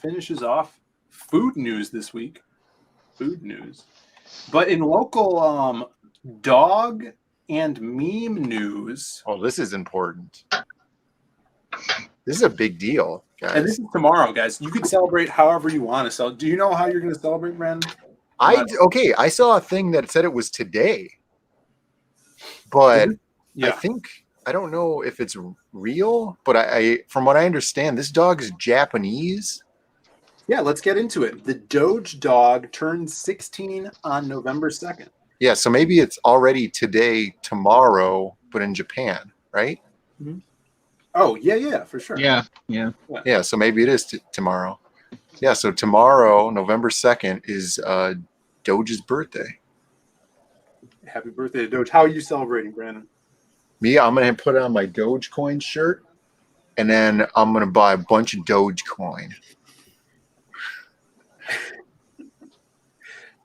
A: finishes off food news this week. Food news. But in local dog and meme news.
F: Oh, this is important. This is a big deal, guys.
A: And this is tomorrow, guys. You can celebrate however you want to. So, do you know how you're going to celebrate, Brandon?
F: I saw a thing that said it was today, but
A: Yeah.
F: I don't know if it's real, but I from what I understand, this dog is Japanese.
A: Yeah, let's get into it. The Doge dog turned 16 on November 2nd.
F: Yeah, so maybe it's already today, tomorrow, but in Japan, right?
A: Mm-hmm. Oh, yeah, for sure.
J: Yeah.
F: Yeah, so maybe it is tomorrow. Yeah, so tomorrow, November 2nd, is Doge's birthday.
A: Happy birthday to Doge. How are you celebrating, Brandon?
F: Me, I'm going to put on my Dogecoin shirt, and then I'm going to buy a bunch of Dogecoin.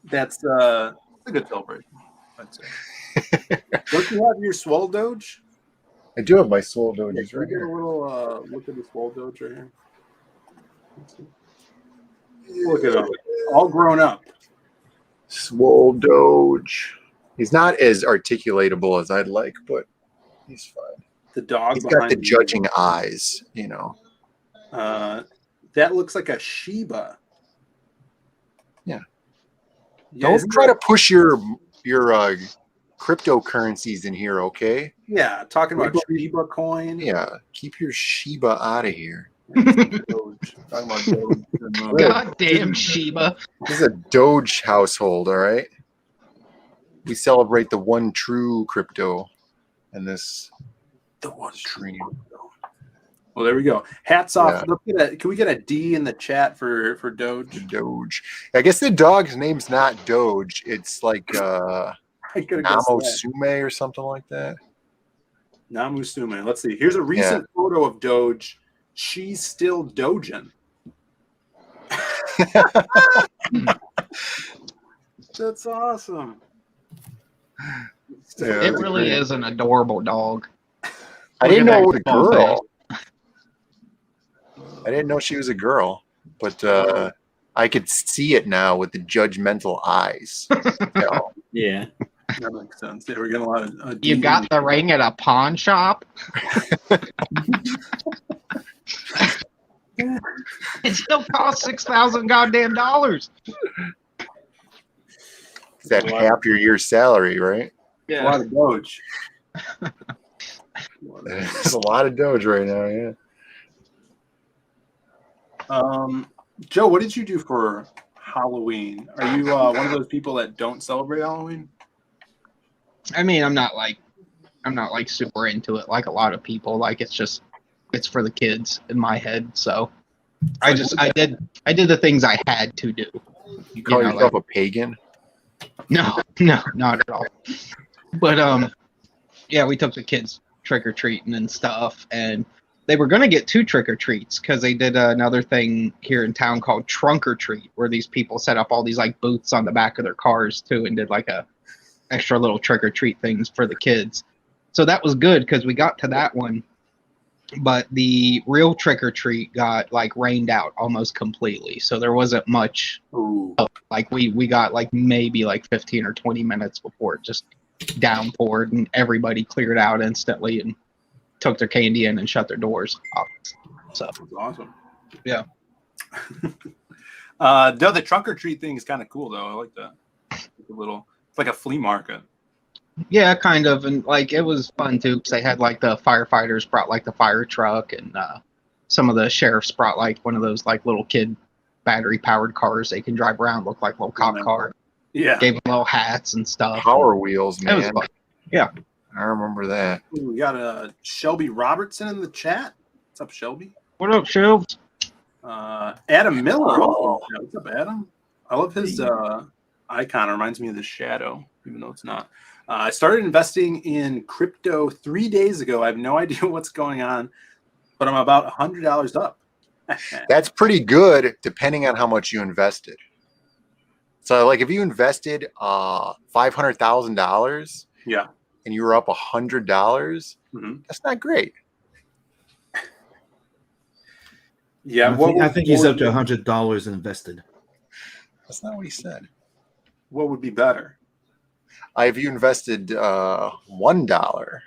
A: That's a good celebration, I'd say. Don't you have your Swole Doge?
F: I do have my Swole Doges
A: Can we
F: right
A: get a
F: here.
A: little look at the Swole Doge right here? Look at them. All grown up.
F: Swole Doge. He's not as articulatable as I'd like, but he's fine.
A: The dog.
F: He's got the
A: behind
F: judging eyes, you know.
A: That looks like a Shiba.
F: Yeah.
A: Yeah,
F: Don't try to push your cryptocurrencies in here, okay?
A: Yeah, talking about Shiba coin.
F: Yeah, keep your Shiba out of here.
A: Talking about Doge.
J: Goddamn Sheba.
F: This is a Doge household, all right? We celebrate the one true crypto and this
A: The one
F: stream.
A: Well, there we go. Hats off.
F: Yeah.
A: Can we get a D in the chat for Doge?
F: Doge. I guess the dog's name's not Doge. It's like
A: I could have guessed that.
F: Namosume or something like that.
A: Namusume. Let's see. Here's a recent photo of Doge. She's still doging. That's awesome.
F: Yeah,
J: It really is an adorable dog.
F: I didn't know it was a
J: Look at that
F: girl. I didn't know she was a girl, but I could see it now with the judgmental eyes. You know?
H: Yeah.
A: That makes sense. They were getting a lot of.
J: You got the ring at a pawn shop? It still costs $6,000 goddamn dollars.
F: Is that half your year's salary, right?
A: A lot of Doge.
F: There's a lot of Doge right now, yeah.
A: Joe, what did you do for Halloween? Are you one of those people that don't celebrate Halloween?
J: I mean, I'm not like super into it like a lot of people. Like it's for the kids in my head. So I did the things I had to do.
F: You call yourself a pagan?
J: No, not at all. But yeah, we took the kids trick or treating and stuff, and they were gonna get 2 trick or treats because they did another thing here in town called Trunk or Treat, where these people set up all these like booths on the back of their cars too, and did like a extra little trick or treat things for the kids. So that was good because we got to that one, but the real trick or treat got like rained out almost completely. So there wasn't much. Like we got like maybe like 15 or 20 minutes before it just downpoured and everybody cleared out instantly and took their candy in and shut their doors off. So
A: that's awesome.
J: Yeah.
A: No, the trunk or treat thing is kind of cool though. I like that. It's like a flea market.
J: Yeah, kind of, and like it was fun too because they had like the firefighters brought like the fire truck, and some of the sheriffs brought like one of those like little kid battery powered cars they can drive around, look like little cop car.
A: Yeah,
J: gave them little hats and stuff.
F: Power wheels, man.
J: It was fun. Yeah,
F: I remember that.
A: Ooh, we got Shelby Robertson in the chat. What's up, Shelby?
J: What up, Shelby?
A: Adam Miller. What's up, Adam? I love his icon. It reminds me of the shadow, even though it's not. I started investing in crypto 3 days ago. I have no idea what's going on, but I'm about $100 up.
F: That's pretty good, depending on how much you invested. So, like, if you invested $500,000,
A: yeah,
F: and you were up $100, that's not great.
A: Yeah,
I: I think he's up to $100 invested.
F: That's not what he said.
A: What would be better?
F: If you invested $1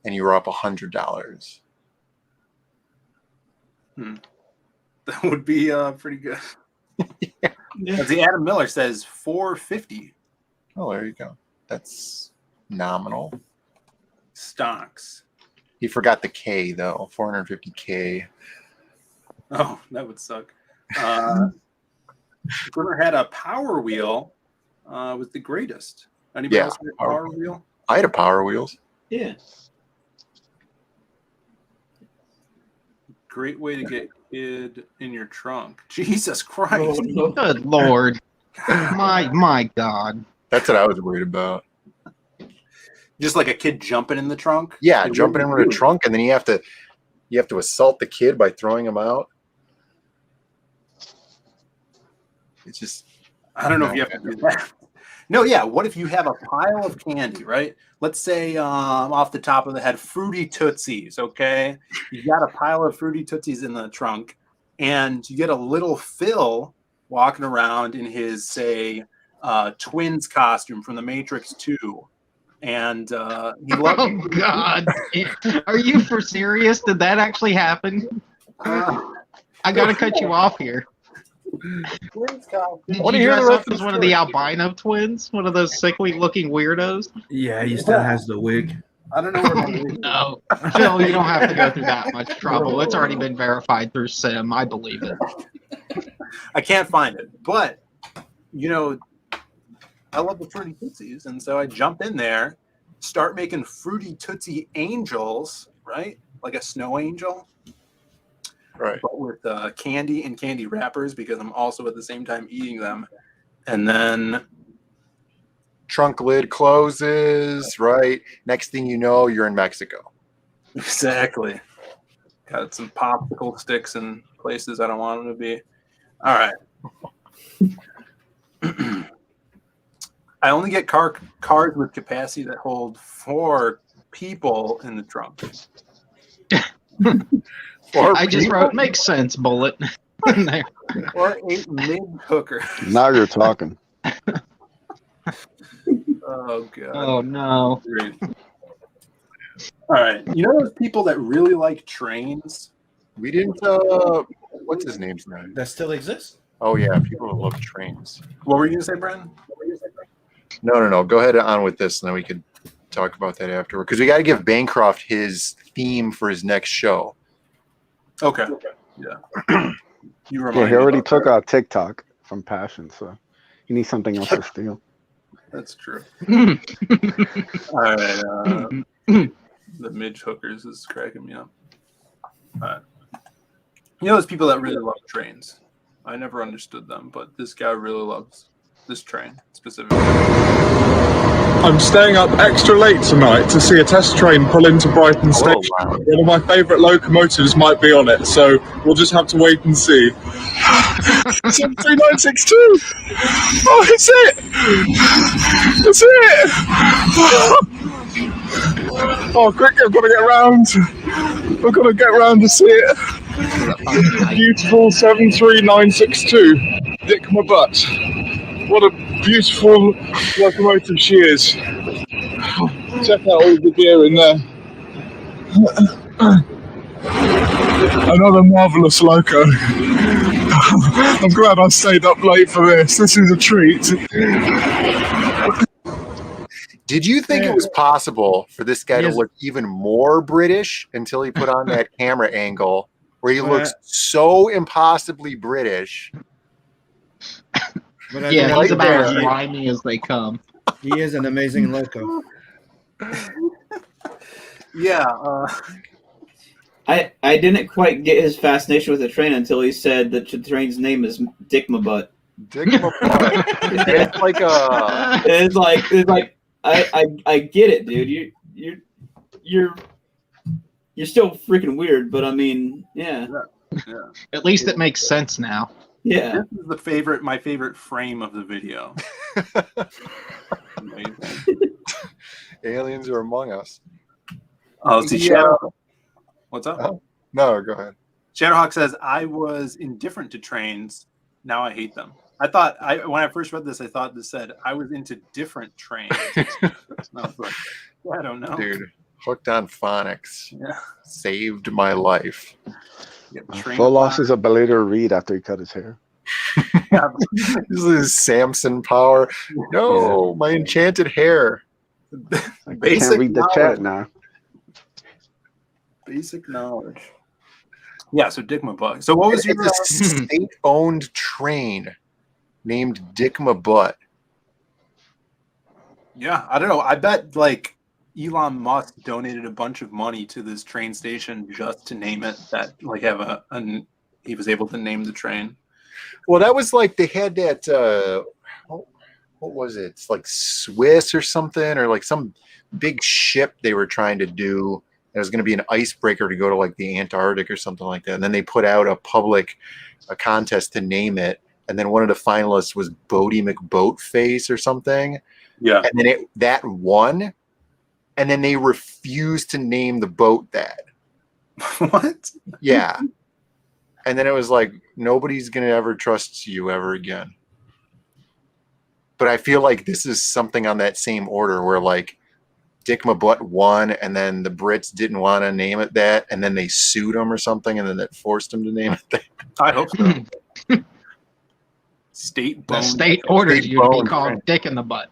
F: and you were up $100.
A: That would be pretty good. The Adam Miller says 450.
F: Oh, there you go. That's nominal.
A: Stocks.
F: He forgot the K though. 450K.
A: Oh, that would suck. Grimmer had a Power Wheel. Was the greatest. Anybody else had a Power Wheel?
F: I had a Power Wheels.
H: Yeah.
A: Great way to get kid in your trunk. Jesus Christ.
J: Good Lord. My God.
F: That's what I was worried about.
A: Just like a kid jumping in the trunk?
F: Yeah, jumping in the trunk, and then you have to assault the kid by throwing him out. It's just
A: I don't know if you have to do that. No, yeah. What if you have a pile of candy, right? Let's say off the top of the head, Fruity Tootsies, okay? You got a pile of Fruity Tootsies in the trunk, and you get a little Phil walking around in his, say, twins costume from the Matrix 2. And he loved
J: Oh God! Are you for serious? Did that actually happen? I gotta cut you off here.
A: twins costume.
J: Did
F: wanna
J: you
F: hear the
J: dress
F: rest
J: up
F: of
J: as
F: the
J: one of the
F: story.
J: albino twins? One of those sickly-looking weirdos?
I: Yeah, he still has the wig.
A: I don't know where my wig is.
J: No, Phil, you don't have to go through that much trouble. It's already been verified through Sim. I believe it.
A: I can't find it, but you know, I love the Fruity Tootsies, and so I jump in there, start making Fruity Tootsie angels, right? Like a snow angel,
F: Right.
A: but with candy and candy wrappers because I'm also at the same time eating them. And then
F: Trunk lid closes, right? Next thing you know, you're in Mexico.
A: exactly, got some popsicle sticks in places I don't want them to be. All right. I only get cars with capacity that hold 4 people in the trunk.
J: I just wrote, makes sense, Bullet. In there.
A: Or 8 mid hookers.
G: Now you're talking.
A: Oh god.
J: Oh no.
A: Great. All right. You know those people that really like trains?
F: We didn't. What's his name's name?
I: That still exists?
F: Oh yeah, people who love trains.
A: What were you gonna say, Brandon?
F: No. Go ahead on with this, and then we could talk about that afterward. Because we got to give Bancroft his theme for his next show.
A: Okay. Yeah. You
G: Yeah,
A: remind
G: he
A: me
G: already
A: about
G: took
A: that.
G: out TikTok from Passion, so he needs something else to steal.
A: That's true. All right. The midge hookers is cracking me up. All right. You know those people that really love trains. I never understood them, but this guy really loves this train specifically.
K: I'm staying up extra late tonight to see a test train pull into Brighton Station. One of my favourite locomotives might be on it, so we'll just have to wait and see. 73962! Oh, it's it! It's it! Oh, quick, I've got to get around. I've got to get around to see it. Beautiful 73962. Dick my butt. What a beautiful locomotive she is. Check out all the gear in there. Another marvellous loco. I'm glad I stayed up late for this. This is a treat.
F: Did you think it was possible for this guy to
I: Yes.
F: look even more British until he put on that camera angle where he looks so impossibly British?
I: But I
J: Yeah,
I: think
J: he's about as
F: there.
J: slimy as they come.
I: he is an amazing loco.
A: Yeah.
H: I didn't quite get his fascination with the train until he said that the train's name is Dick My Butt.
F: Dick my butt. It's like a.
H: It's like I get it, dude. You're still freaking weird, but I mean, yeah.
J: At least it makes sense now.
H: Yeah.
A: This is my favorite frame of the video. Amazing.
F: Aliens are among us.
A: Oh, see, Shadow. What's up?
F: Oh, no, go ahead.
A: Shadowhawk says, I was indifferent to trains. Now I hate them. When I first read this, I thought this said, I was into different trains. I was like, I don't know.
F: Dude, hooked on phonics.
A: Yeah.
F: Saved my life.
G: Full loss his ability to read after he cut his hair.
F: This is Samson power. No, my enchanted hair.
G: I can't read the chat now.
A: Basic knowledge. Yeah, so Dick My Butt. So what was your
F: It's a state-owned train named Dick My Butt.
A: Yeah, I don't know. I bet like Elon Musk donated a bunch of money to this train station just to name it that, like have he was able to name the train.
F: Well, that was like they had that what was it? It's like Swiss or something, or like some big ship they were trying to do. It was going to be an icebreaker to go to like the Antarctic or something like that. And then they put out a contest to name it. And then one of the finalists was Bodie McBoatface or something.
A: Yeah.
F: And then that won. And then they refused to name the boat that.
A: What?
F: Yeah. And then it was like, nobody's going to ever trust you ever again. but I feel like this is something on that same order where like Dick My Butt won, and then the Brits didn't want to name it that, and then they sued him or something, and then that forced him to name it that.
A: I hope so. State bone.
J: The state orders
F: State
J: you to be
F: bone,
J: called
F: right.
J: Dick in the Butt.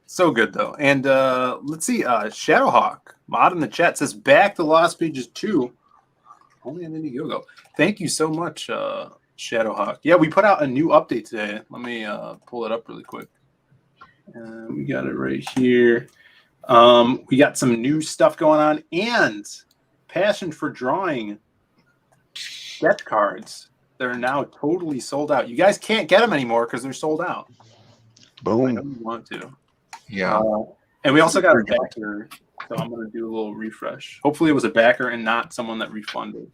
A: So good though. And let's see, Shadowhawk mod in the chat says back to Lost Pages 2. Only an Indiegogo. Thank you so much, Shadowhawk. Yeah, we put out a new update today. Let me pull it up really quick. We got it right here. We got some new stuff going on, and passion for drawing sketch cards. They're now totally sold out. You guys can't get them anymore because they're sold out. I know
G: Boom.
A: you want to.
F: Yeah.
A: And we also got a backer, so I'm going to do a little refresh. Hopefully it was a backer and not someone that refunded.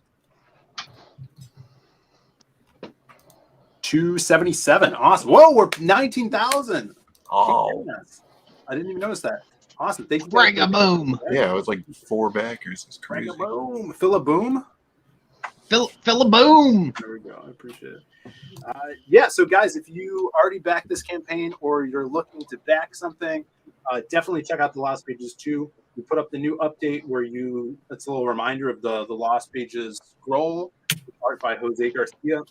A: 277. Awesome. Whoa, we're 19,000.
F: Oh.
A: I didn't even notice that. Awesome. Thank you.
J: Bring a boom.
F: Yeah, it was like 4 backers. It's crazy.
A: Bring a boom. Fill a boom.
J: Fill a boom.
A: There we go. I appreciate it. Yeah, so guys, if you already backed this campaign or you're looking to back something, definitely check out the Lost Pages 2. We put up the new update where it's a little reminder of the Lost Pages scroll, art by Jose Garcia.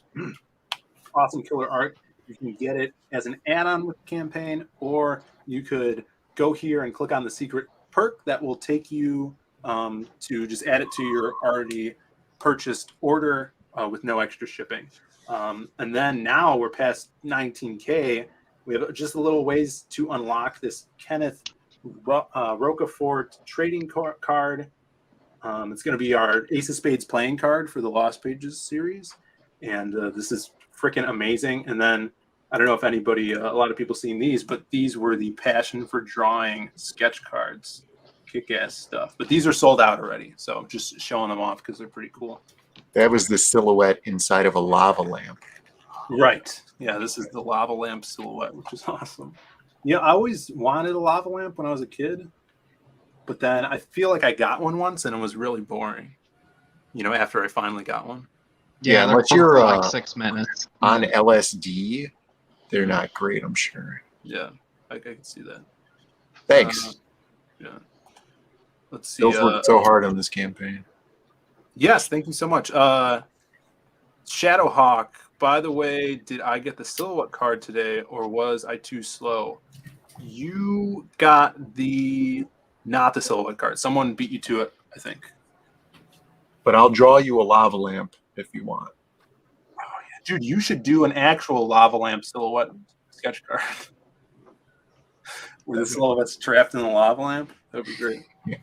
A: Awesome killer art. You can get it as an add-on with the campaign, or you could go here and click on the secret perk that will take you to just add it to your already purchased order with no extra shipping. And then now we're past 19K. We have just a little ways to unlock this Kenneth Rocafort trading card. It's going to be our Ace of Spades playing card for the Lost Pages series. And this is freaking amazing. And then I don't know if anybody, a lot of people seen these, but these were the passion for drawing sketch cards. Kick-ass stuff. But these are sold out already. So just showing them off because they're pretty cool.
F: That was the silhouette inside of a lava lamp.
A: Right. Yeah, this is the lava lamp silhouette, which is awesome. Yeah, I always wanted a lava lamp when I was a kid, but then I feel like I got one once and it was really boring. You know, after I finally got one.
J: Yeah, they're
F: unless
J: fun
F: you're
J: for like 6 minutes.
F: on LSD, they're not great, I'm sure.
A: Yeah, I can see that.
F: Thanks.
A: Yeah. Let's see.
F: Bill's worked so hard on this campaign.
A: Yes, thank you so much. Shadowhawk, by the way, did I get the silhouette card today or was I too slow? You got not the silhouette card. Someone beat you to it, I think.
F: But I'll draw you a lava lamp if you want.
A: Oh, yeah. Dude, you should do an actual lava lamp silhouette sketch card. Where the silhouette's trapped in the lava lamp. That would be great.
F: Yeah.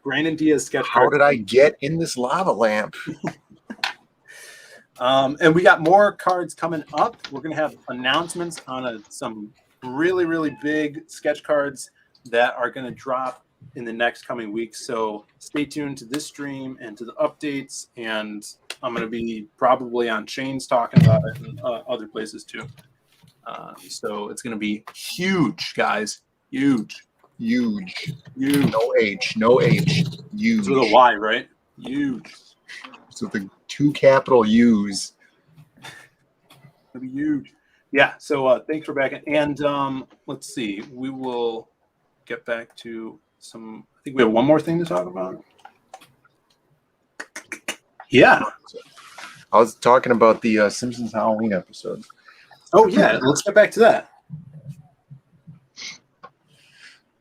A: Brandon Diaz sketch
F: How
A: card.
F: did I get in this lava lamp?
A: And we got more cards coming up. We're going to have announcements on some really, really big sketch cards that are going to drop in the next coming weeks. So stay tuned to this stream and to the updates. And I'm going to be probably on Shane's talking about it and other places too. So it's going to be huge, guys. Huge.
F: Huge.
A: Huge.
F: No H. No H. Huge.
A: It's with a Y, right? Huge.
F: So the 2 capital U's.
A: It'll be huge. Yeah. So thanks for backing. And let's see. We will get back to some. I think we have one more thing to talk about. Yeah.
F: I was talking about the Simpsons Halloween episode.
A: Oh yeah. Let's get back to that.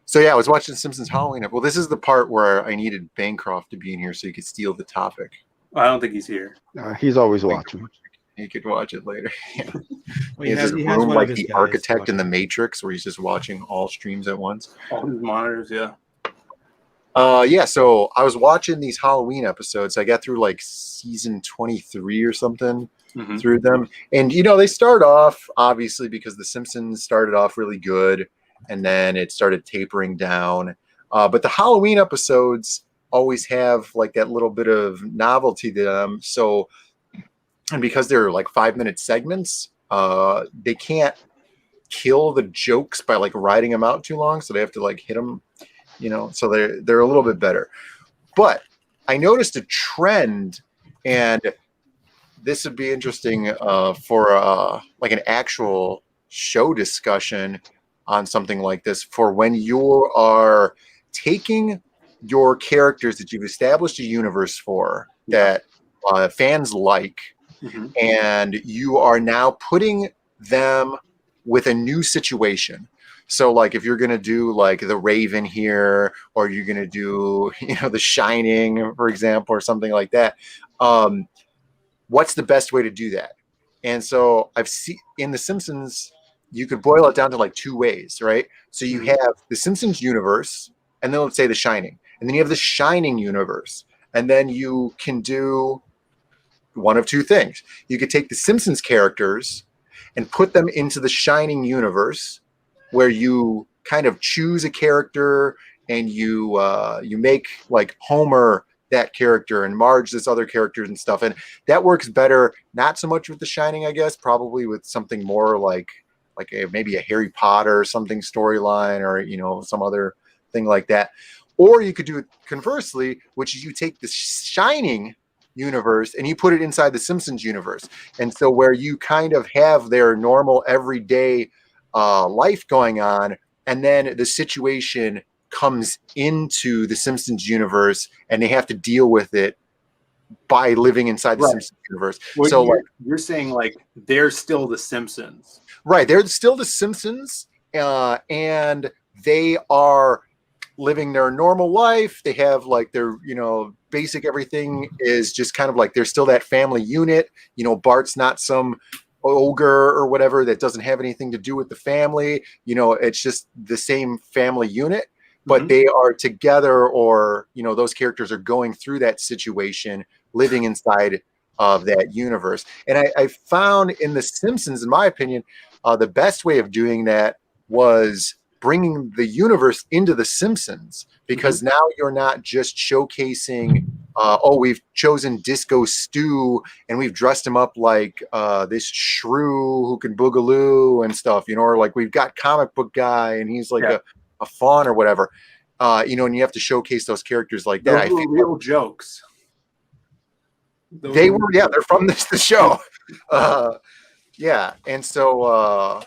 F: So yeah, I was watching Simpsons Halloween. Well, this is the part where I needed Bancroft to be in here so he could steal the topic.
A: I don't think he's here.
G: He's always watching.
F: He could watch it later. Yeah.
I: Well,
F: He has
I: he
F: his
I: has
F: room
I: one of
F: like
I: his
F: the
I: guys
F: architect
I: watching.
F: in the Matrix, where he's just watching all streams at once.
A: All his monitors, yeah.
F: Yeah, so I was watching these Halloween episodes. I got through like season 23 or something through them. And, you know, they start off, obviously, because The Simpsons started off really good, and then it started tapering down. But the Halloween episodes always have like that little bit of novelty to them. So, and because they're like 5-minute segments, they can't kill the jokes by like writing them out too long. So they have to like hit them, you know, so they're a little bit better. But I noticed a trend, and this would be interesting for like an actual show discussion on something like this, for when you are taking your characters that you've established a universe for that fans like, and you are now putting them with a new situation. So like if you're going to do like The Raven here, or you're going to do, you know, The Shining, for example, or something like that, what's the best way to do that? And so I've seen in The Simpsons, you could boil it down to like two ways, right? So you have the Simpsons universe, and then let's say The Shining, and then you have the Shining universe, and then you can do one of two things. You could take the Simpsons characters and put them into the Shining universe, where you kind of choose a character and you make like Homer that character and Marge this other character and stuff, and that works better. Not so much with The Shining, I guess, probably with something more like maybe a Harry Potter or something storyline, or you know, some other thing like that. Or you could do it conversely, which is you take the Shining universe and you put it inside the Simpsons universe, and so where you kind of have their normal everyday life going on, and then the situation comes into the Simpsons universe and they have to deal with it by living inside the Simpsons universe.
A: Well,
F: so
A: you're saying like they're still the Simpsons,
F: right? They're still the Simpsons, and they are living their normal life. They have like their, you know, basic everything is just kind of like they're still that family unit. You know, Bart's not some ogre or whatever that doesn't have anything to do with the family. You know, it's just the same family unit, but they are together, or, you know, those characters are going through that situation, living inside of that universe. And I found in The Simpsons, in my opinion, the best way of doing that was bringing the universe into The Simpsons, because now you're not just showcasing, we've chosen Disco Stew and we've dressed him up like this shrew who can boogaloo and stuff, you know, or like we've got Comic Book Guy and he's like a fawn or whatever, you know, and you have to showcase those characters like that.
A: Those were real jokes.
F: They're from the show. And so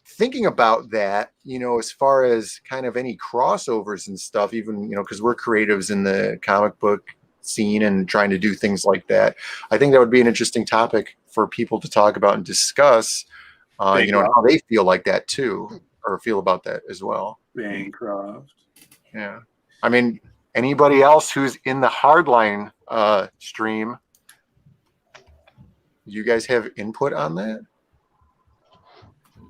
F: thinking about that, you know, as far as kind of any crossovers and stuff, even, you know, because we're creatives in the comic book scene and trying to do things like that, I think that would be an interesting topic for people to talk about and discuss, you know, and how they feel like that too, or feel about that as well.
A: Bancroft.
F: Yeah. I mean, anybody else who's in the Hardline stream, you guys have input on that?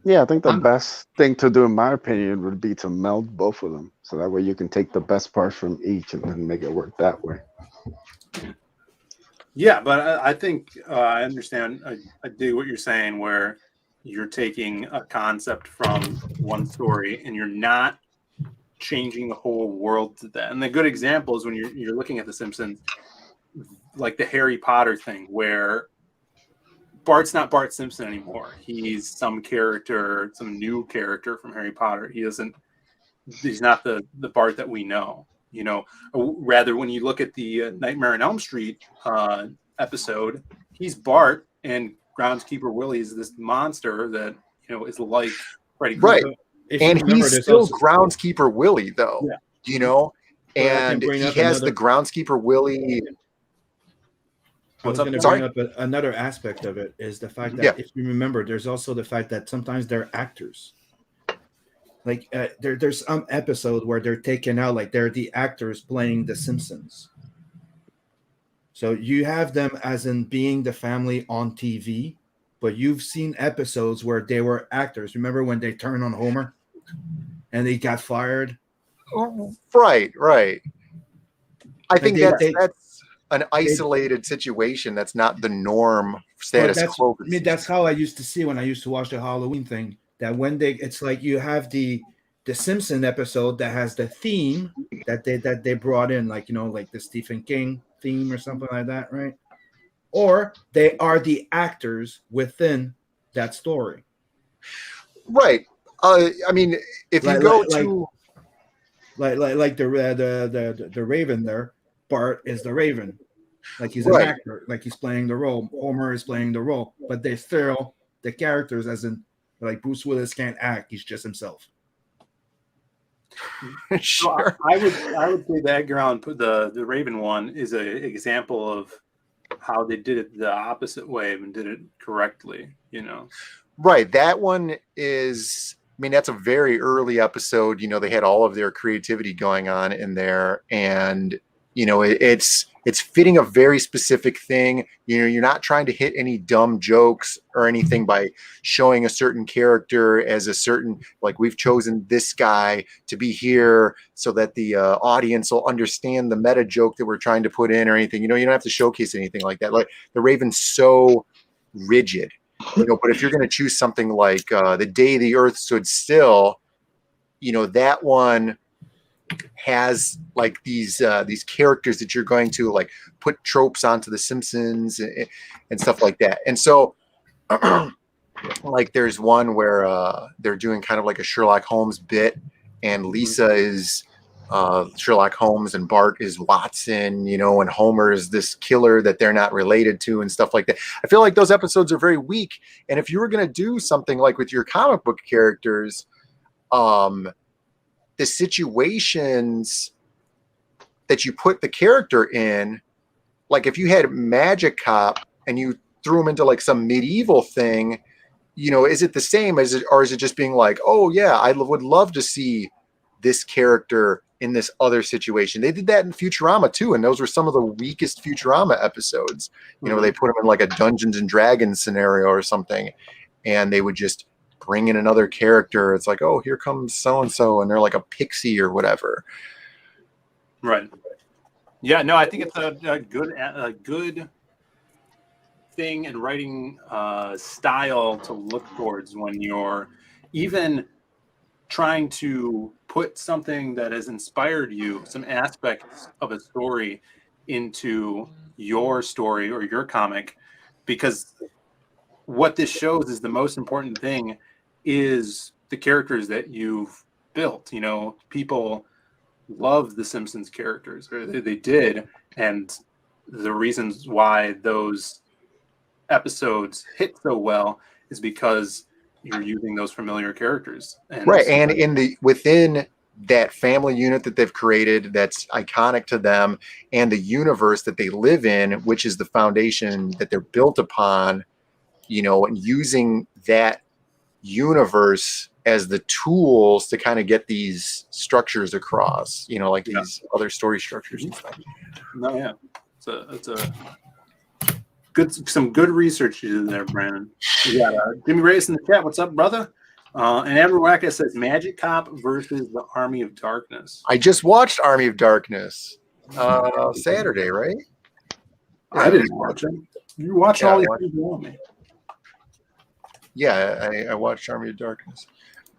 G: Yeah, I think the best thing to do, in my opinion, would be to meld both of them. So that way you can take the best parts from each and then make it work that way.
A: Yeah, but I think I understand. I do what you're saying, where you're taking a concept from one story and you're not changing the whole world to that. And the good example is when you're looking at The Simpsons, like the Harry Potter thing, where Bart's not Bart Simpson anymore. He's some character, some new character from Harry Potter. He's not the Bart that we know, you know. Rather, when you look at the Nightmare on Elm Street episode, he's Bart, and Groundskeeper Willie is this monster that, you know, is like Freddy Krueger.
F: Right. And he's still Groundskeeper Willie, though, you know, and he has the Groundskeeper Willie.
I: I was going to bring up another aspect of it is the fact that if you remember, there's also the fact that sometimes they're actors. Like there's some episode where they're taken out, like they're the actors playing the Simpsons. So you have them as in being the family on TV, but you've seen episodes where they were actors. Remember when they turned on Homer and they got fired?
F: Right. I think that's an isolated situation. That's not the norm status quo.
I: I mean, that's how I used to see when I used to watch the Halloween thing, that when it's like you have the Simpson episode that has the theme that they brought in, like, you know, like the Stephen King theme or something like that, right? Or they are the actors within that story.
F: Right. I mean, if you go to
I: like the Raven there, Bart is the Raven. like he's an actor, like he's playing the role. Homer is playing the role, but they still the characters, as in like Bruce Willis can't act; he's just himself.
F: Sure.
A: I would say the Edgar Allan the Raven one is an example of how they did it the opposite way and did it correctly. You know,
F: right? That one is. I mean, that's a very early episode. You know, they had all of their creativity going on in there, and you know, it's fitting a very specific thing. You know, you're not trying to hit any dumb jokes or anything by showing a certain character as a certain, like, we've chosen this guy to be here so that the audience will understand the meta joke that we're trying to put in or anything. You know, you don't have to showcase anything like that. Like, the Raven's so rigid. You know, but if you're going to choose something like The Day the Earth Stood Still, you know, that one has like these characters that you're going to like put tropes onto The Simpsons and stuff like that. And so like there's one where they're doing kind of like a Sherlock Holmes bit, and Lisa is Sherlock Holmes and Bart is Watson, you know, and Homer is this killer that they're not related to and stuff like that. I feel like those episodes are very weak. And if you were going to do something like with your comic book characters, the situations that you put the character in, like if you had Magic Cop and you threw him into like some medieval thing, you know, is it the same as it, or is it just being like, oh yeah, I would love to see this character in this other situation? They did that in Futurama too, and those were some of the weakest Futurama episodes. You know, they put them in like a Dungeons and Dragons scenario or something, and they would just bring in another character. It's like, oh, here comes so and so, and they're like a pixie or whatever.
A: Right. Yeah. No, I think it's a good thing in writing style to look towards when you're even trying to put something that has inspired you, some aspects of a story, into your story or your comic, because what this shows is the most important thing is the characters that you've built. You know, people love the Simpsons characters, or they did, and the reasons why those episodes hit so well is because you're using those familiar characters. And
F: right. And within that family unit that they've created, that's iconic to them, and the universe that they live in, which is the foundation that they're built upon, you know, and using that universe as the tools to kind of get these structures across, you know, like these other story structures and stuff.
A: No, yeah. It's a some good research you did there, Brandon. We got Jimmy Reyes in the chat. What's up, brother? And Amber Wacka says Magic Cop versus the Army of Darkness.
F: I just watched Army of Darkness Saturday, right?
A: I didn't watch it. You watched all these things you want me.
F: Yeah, I watched Army of Darkness.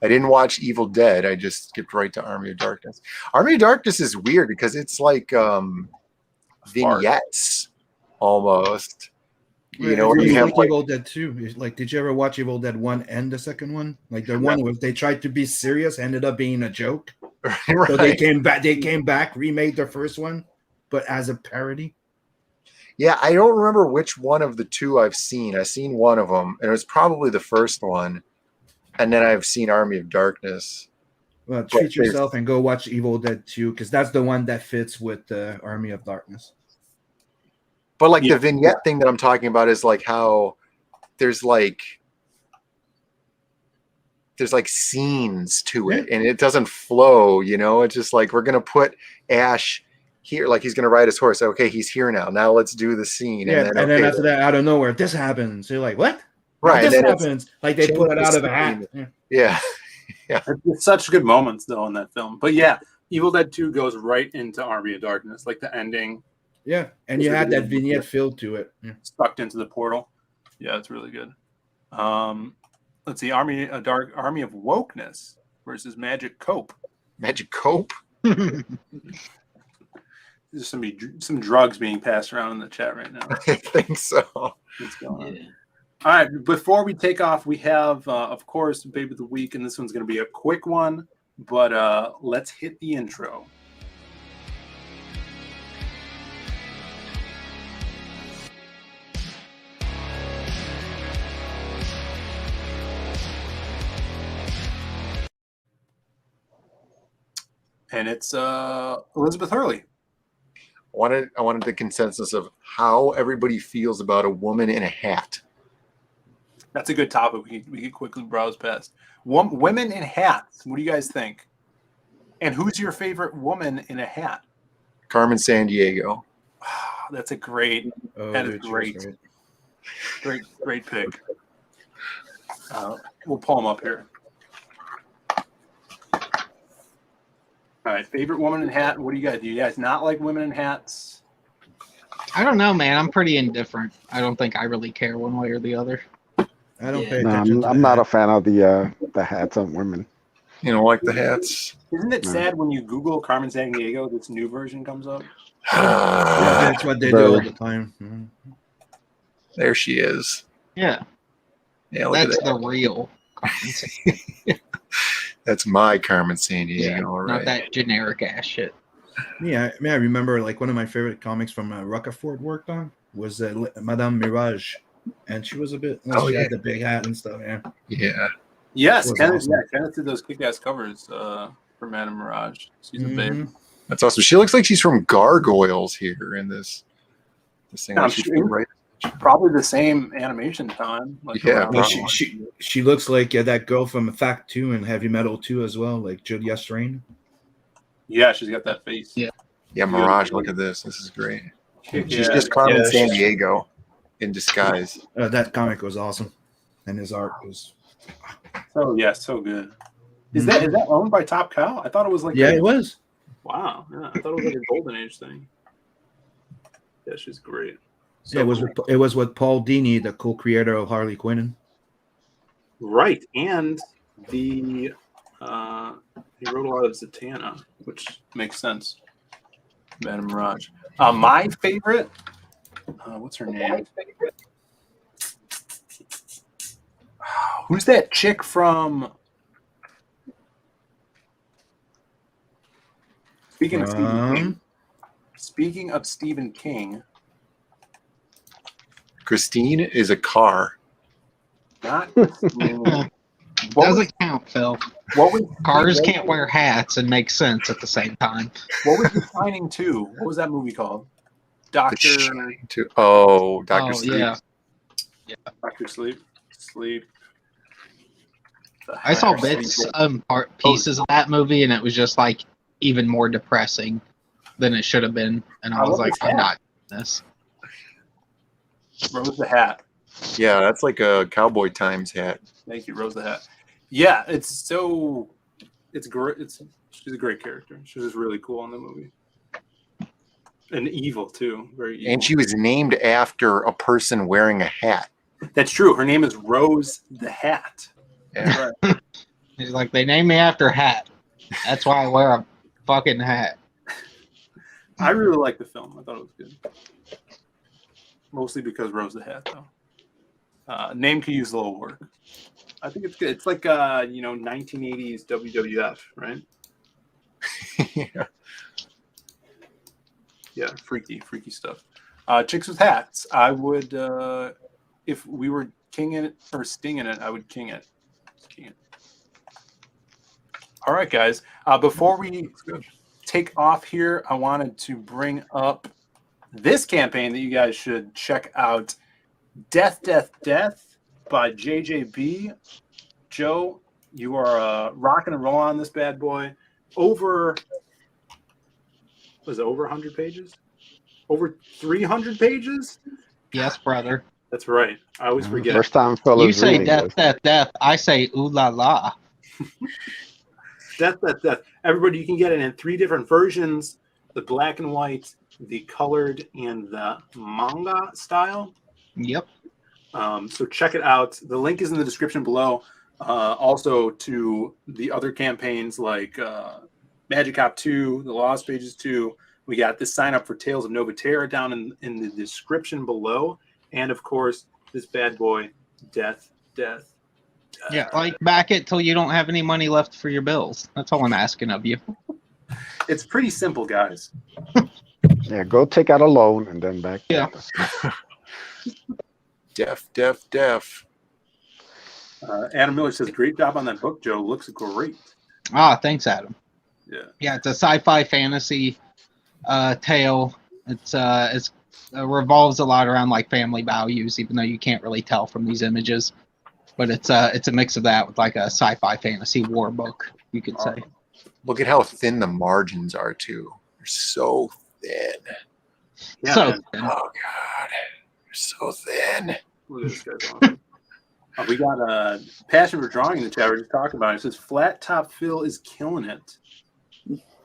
F: I didn't watch Evil Dead. I just skipped right to Army of Darkness. Army of Darkness is weird because it's like vignettes almost. You know,
I: you
F: have
I: like Evil Dead 2. Like, did you ever watch Evil Dead 1 and the second one? Like the one where they tried to be serious, ended up being a joke.
F: Right.
I: So they came back, remade the first one, but as a parody.
F: Yeah, I don't remember which one of the two I've seen. I've seen one of them, and it was probably the first one. And then I've seen Army of Darkness.
I: Well, treat yourself and go watch Evil Dead 2, because that's the one that fits with the Army of Darkness.
F: But like the vignette thing that I'm talking about is like how there's like scenes to it, and it doesn't flow, you know. It's just like, we're gonna put Ash here, like he's gonna ride his horse. Okay, he's here now. Now let's do the scene.
I: Yeah, and then after that, out of nowhere, this happens. You're like, what?
F: Right.
I: This happens. Like they put it out of a hat.
F: Yeah. Yeah.
A: It's such good moments though in that film. But yeah, Evil Dead 2 goes right into Army of Darkness, like the ending.
I: Yeah, and you had that vignette feel to it. Yeah.
A: Sucked into the portal. Yeah, it's really good. Let's see, Army of Wokeness versus Magic Cope.
F: Magic Cope?
A: There's some drugs being passed around in the chat right now.
F: I think so.
A: What's going on? All right, before we take off, we have, of course, Babe of the Week, and this one's going to be a quick one, but let's hit the intro. and it's Elizabeth Hurley.
F: I wanted the consensus of how everybody feels about a woman in a hat.
A: That's a good topic. We could quickly browse past. Women in hats. What do you guys think? And who's your favorite woman in a hat?
F: Carmen Sandiego.
A: That's a great. That is great. Great pick. We'll pull them up here. All right, favorite woman in hat. What do you guys do? You guys not like women in hats?
J: I don't know, man. I'm pretty indifferent. I don't think I really care one way or the other.
I: I don't pay
G: No,
I: attention.
G: I'm not a fan of the hats on women.
F: You don't like the hats?
A: Isn't it sad when you Google Carmen Sandiego, this new version comes up?
I: Yeah, that's what they do all the time. Mhm.
F: There she is.
J: Yeah.
F: Yeah, look
J: That's
F: at that.
J: the real Carmen Sandiego.
F: That's my Carmen Sandiego.
J: Yeah,
F: all
J: not
F: right.
J: that generic ass shit.
I: Yeah, I remember like one of my favorite comics from Rocafort worked on was Madame Mirage, and she was a bit. She had the big hat and stuff. Yeah.
F: Yeah.
A: Yes,
I: Was
A: Kenneth,
I: awesome.
A: Kenneth did those kick-ass covers for Madame Mirage. She's a babe.
F: That's awesome. She looks like she's from Gargoyles here in this thing.
A: I'm
F: She's
A: sure-
F: right.
A: Probably the same animation time. Like
F: Yeah,
A: around-
I: Well, she looks like that girl from Fact 2 and Heavy Metal 2 as well, like Julia Strain.
A: Yeah, she's got that face.
J: Yeah.
F: Yeah, Mirage. Look at this. This is great.
A: Kick
F: She's
A: ass.
F: just Carmen
I: Yeah, she's-
F: Sandiego in disguise.
I: That comic was awesome, and his art was.
A: Oh yeah, so good. Is that owned by Top Cow? I thought it was like
I: Yeah, it was.
A: Wow, yeah, I thought it was like a Golden Age thing. Yeah, she's great. So
I: Yeah, it was.
A: cool.
I: It was with Paul Dini, the co-creator of Harley Quinn.
A: Right, and he wrote a lot of Zatanna, which makes sense. Madame Mirage. My favorite. What's her name? Who's that chick from? Speaking of Stephen King. Speaking of Stephen King,
F: Christine is a car.
A: not.
J: Doesn't count, Phil.
A: What was
J: Cars can't wear hats and make sense at the same time.
A: What was The Shining 2? What was that movie called? Doctor
F: Dr.
J: Oh,
F: Sleep.
J: yeah.
A: Doctor Sleep.
J: I saw bits, pieces of that movie, and it was just like even more depressing than it should have been. And I was like, I'm not doing this.
A: Rose the Hat.
F: Yeah, that's like a Cowboy Times hat.
A: Thank you, Rose the Hat. Yeah, it's great. She's a great character. She was really cool in the movie. And evil too, very evil.
F: And she was named after a person wearing a hat.
A: That's true. Her name is Rose the Hat.
F: Yeah.
A: Right.
J: He's like, they named me after hat. That's why I wear a fucking hat.
A: I really like the film. I thought it was good. Mostly because Rose the Hat, though. Name could use a little work. I think it's good. It's like 1980s WWF, right?
F: Yeah.
A: Yeah, freaky stuff. Chicks with hats. I would, if we were kinging it or stinging it, I would king it. All right, guys. Before we take off here, I wanted to bring up this campaign that you guys should check out. Death, Death, Death by JJB. Joe, you are rocking and rolling on this bad boy. Over 100 pages? Over 300 pages?
J: Yes, brother.
A: That's right. I always forget.
G: First time Phil
J: You
G: is
J: say
G: reading
J: death,
G: this.
J: death, death. I say ooh la la.
A: Death, Death, Death. Everybody, you can get it in 3 different versions: the black and white, the colored, and the manga style.
J: Yep.
A: So check it out. The link is in the description below. Also to the other campaigns like Magic Cop 2, The Lost Pages 2. We got this sign up for Tales of Nova Terra down in the description below. And of course, this bad boy, Death, Death.
J: Yeah, like back it till you don't have any money left for your bills. That's all I'm asking of you.
A: It's pretty simple, guys.
G: Yeah, go take out a loan and then back.
J: Yeah.
F: Deaf.
A: Adam Miller says, great job on that book, Joe. Looks great.
J: Ah, thanks, Adam. Yeah, it's a sci-fi fantasy tale. It's revolves a lot around like family values, even though you can't really tell from these images. But it's a mix of that with like a sci-fi fantasy war book, you could say.
F: Look at how thin the margins are too. They're so thin.
A: Yeah,
J: So
A: man.
J: thin.
F: Oh god, they're so thin.
A: Look at this guy going. We got a passion for drawing in the chat. We're just talking about it. It says flat top Phil is killing it.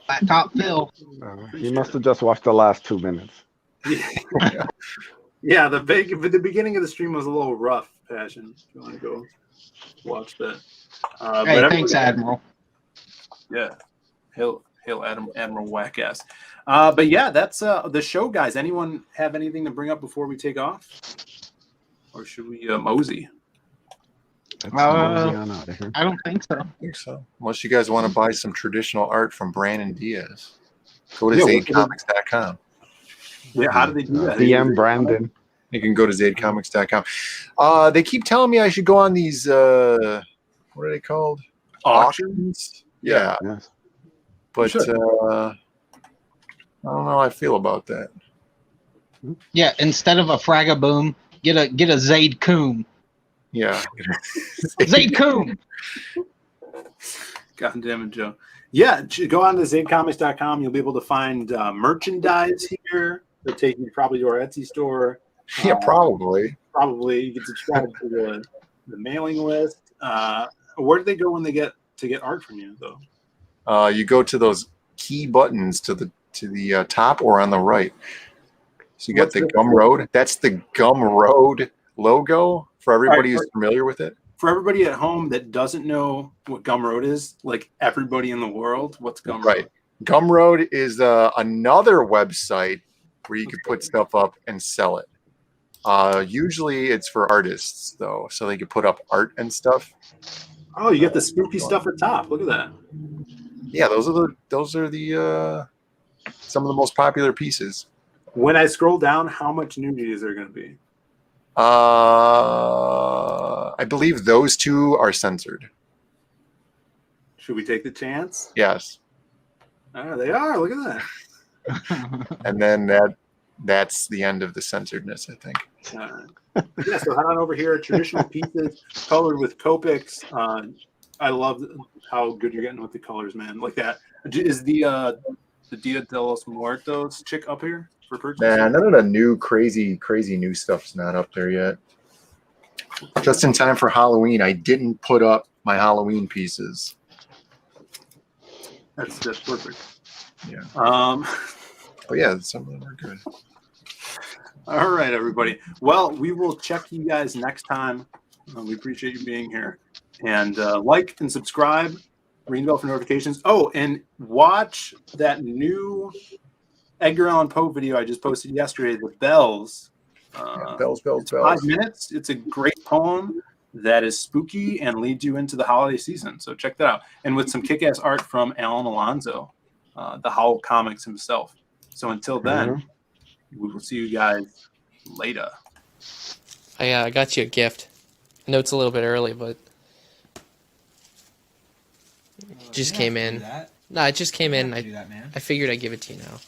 J: Flat top Phil.
G: He must have just watched the last 2 minutes.
A: Yeah, the beginning of the stream was a little rough, Passion. If you want to go watch that.
J: Hey, thanks, Admiral.
A: Yeah. Hail Admiral Wackass. But yeah, that's the show, guys. Anyone have anything to bring up before we take off? Or should we mosey?
J: I don't think so.
F: I think so. Unless you guys want to buy some traditional art from Brandon Diaz. Go to
A: Yeah,
F: zadecomics.com.
A: Yeah, how do they do that?
G: DM Brandon.
F: You can go to zadecomics.com. They keep telling me I should go on these, what are they called? Auctions? Yeah.
G: Yes.
F: But I don't know how I feel about that.
J: Yeah, instead of a Fragaboom, get a Zaid Coom.
F: Yeah.
J: Zaid Coom.
A: God damn it, Joe. Yeah, go on to zadecomics.com. You'll be able to find merchandise here. They'll take you probably to our Etsy store.
F: Yeah, probably.
A: Probably. You can subscribe to the mailing list. Where do they go when they get art from you, though?
F: You go to those key buttons to the top or on the right. So you got the Gumroad. That's the Gumroad logo for everybody who's familiar with it.
A: For everybody at home that doesn't know what Gumroad is, like everybody in the world, what's Gumroad?
F: Right. Gumroad is another website where you can put stuff up and sell it. Usually it's for artists, though, so they can put up art and stuff.
A: Oh, you got the spooky stuff at top. Look at that.
F: Yeah, those are the some of the most popular pieces.
A: When I scroll down, how much nudity is there going to be?
F: I believe those two are censored.
A: Should we take the chance?
F: Yes.
A: They are. Look at that.
F: And then that's the end of the censoredness, I think.
A: Yeah, so head on over here. Traditional pieces colored with Copics. I love how good you're getting with the colors, man. Like that. Is the Dia de los Muertos chick up here for purchase?
F: Nah, none of the new crazy new stuff's not up there yet. Just in time for Halloween, I didn't put up my Halloween pieces.
A: That's perfect.
F: Yeah.
A: But
F: yeah, some of them are good.
A: All right, everybody. Well, we will check you guys next time. We appreciate you being here. And like and subscribe. Ring the bell for notifications. Oh, and watch that new Edgar Allan Poe video I just posted yesterday, The Bells.
F: Bells.
A: 5 minutes. It's a great poem that is spooky and leads you into the holiday season. So check that out. And with some kick-ass art from Alan Alonso, the Howl Comics himself. So until then, we will see you guys later.
L: I got you a gift. I know it's a little bit early, but it just came in. No, it just came in. I figured I'd give it to you now.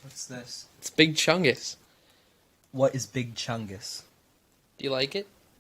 M: What's this?
L: It's Big Chungus.
M: What is Big Chungus?
L: Do you like it?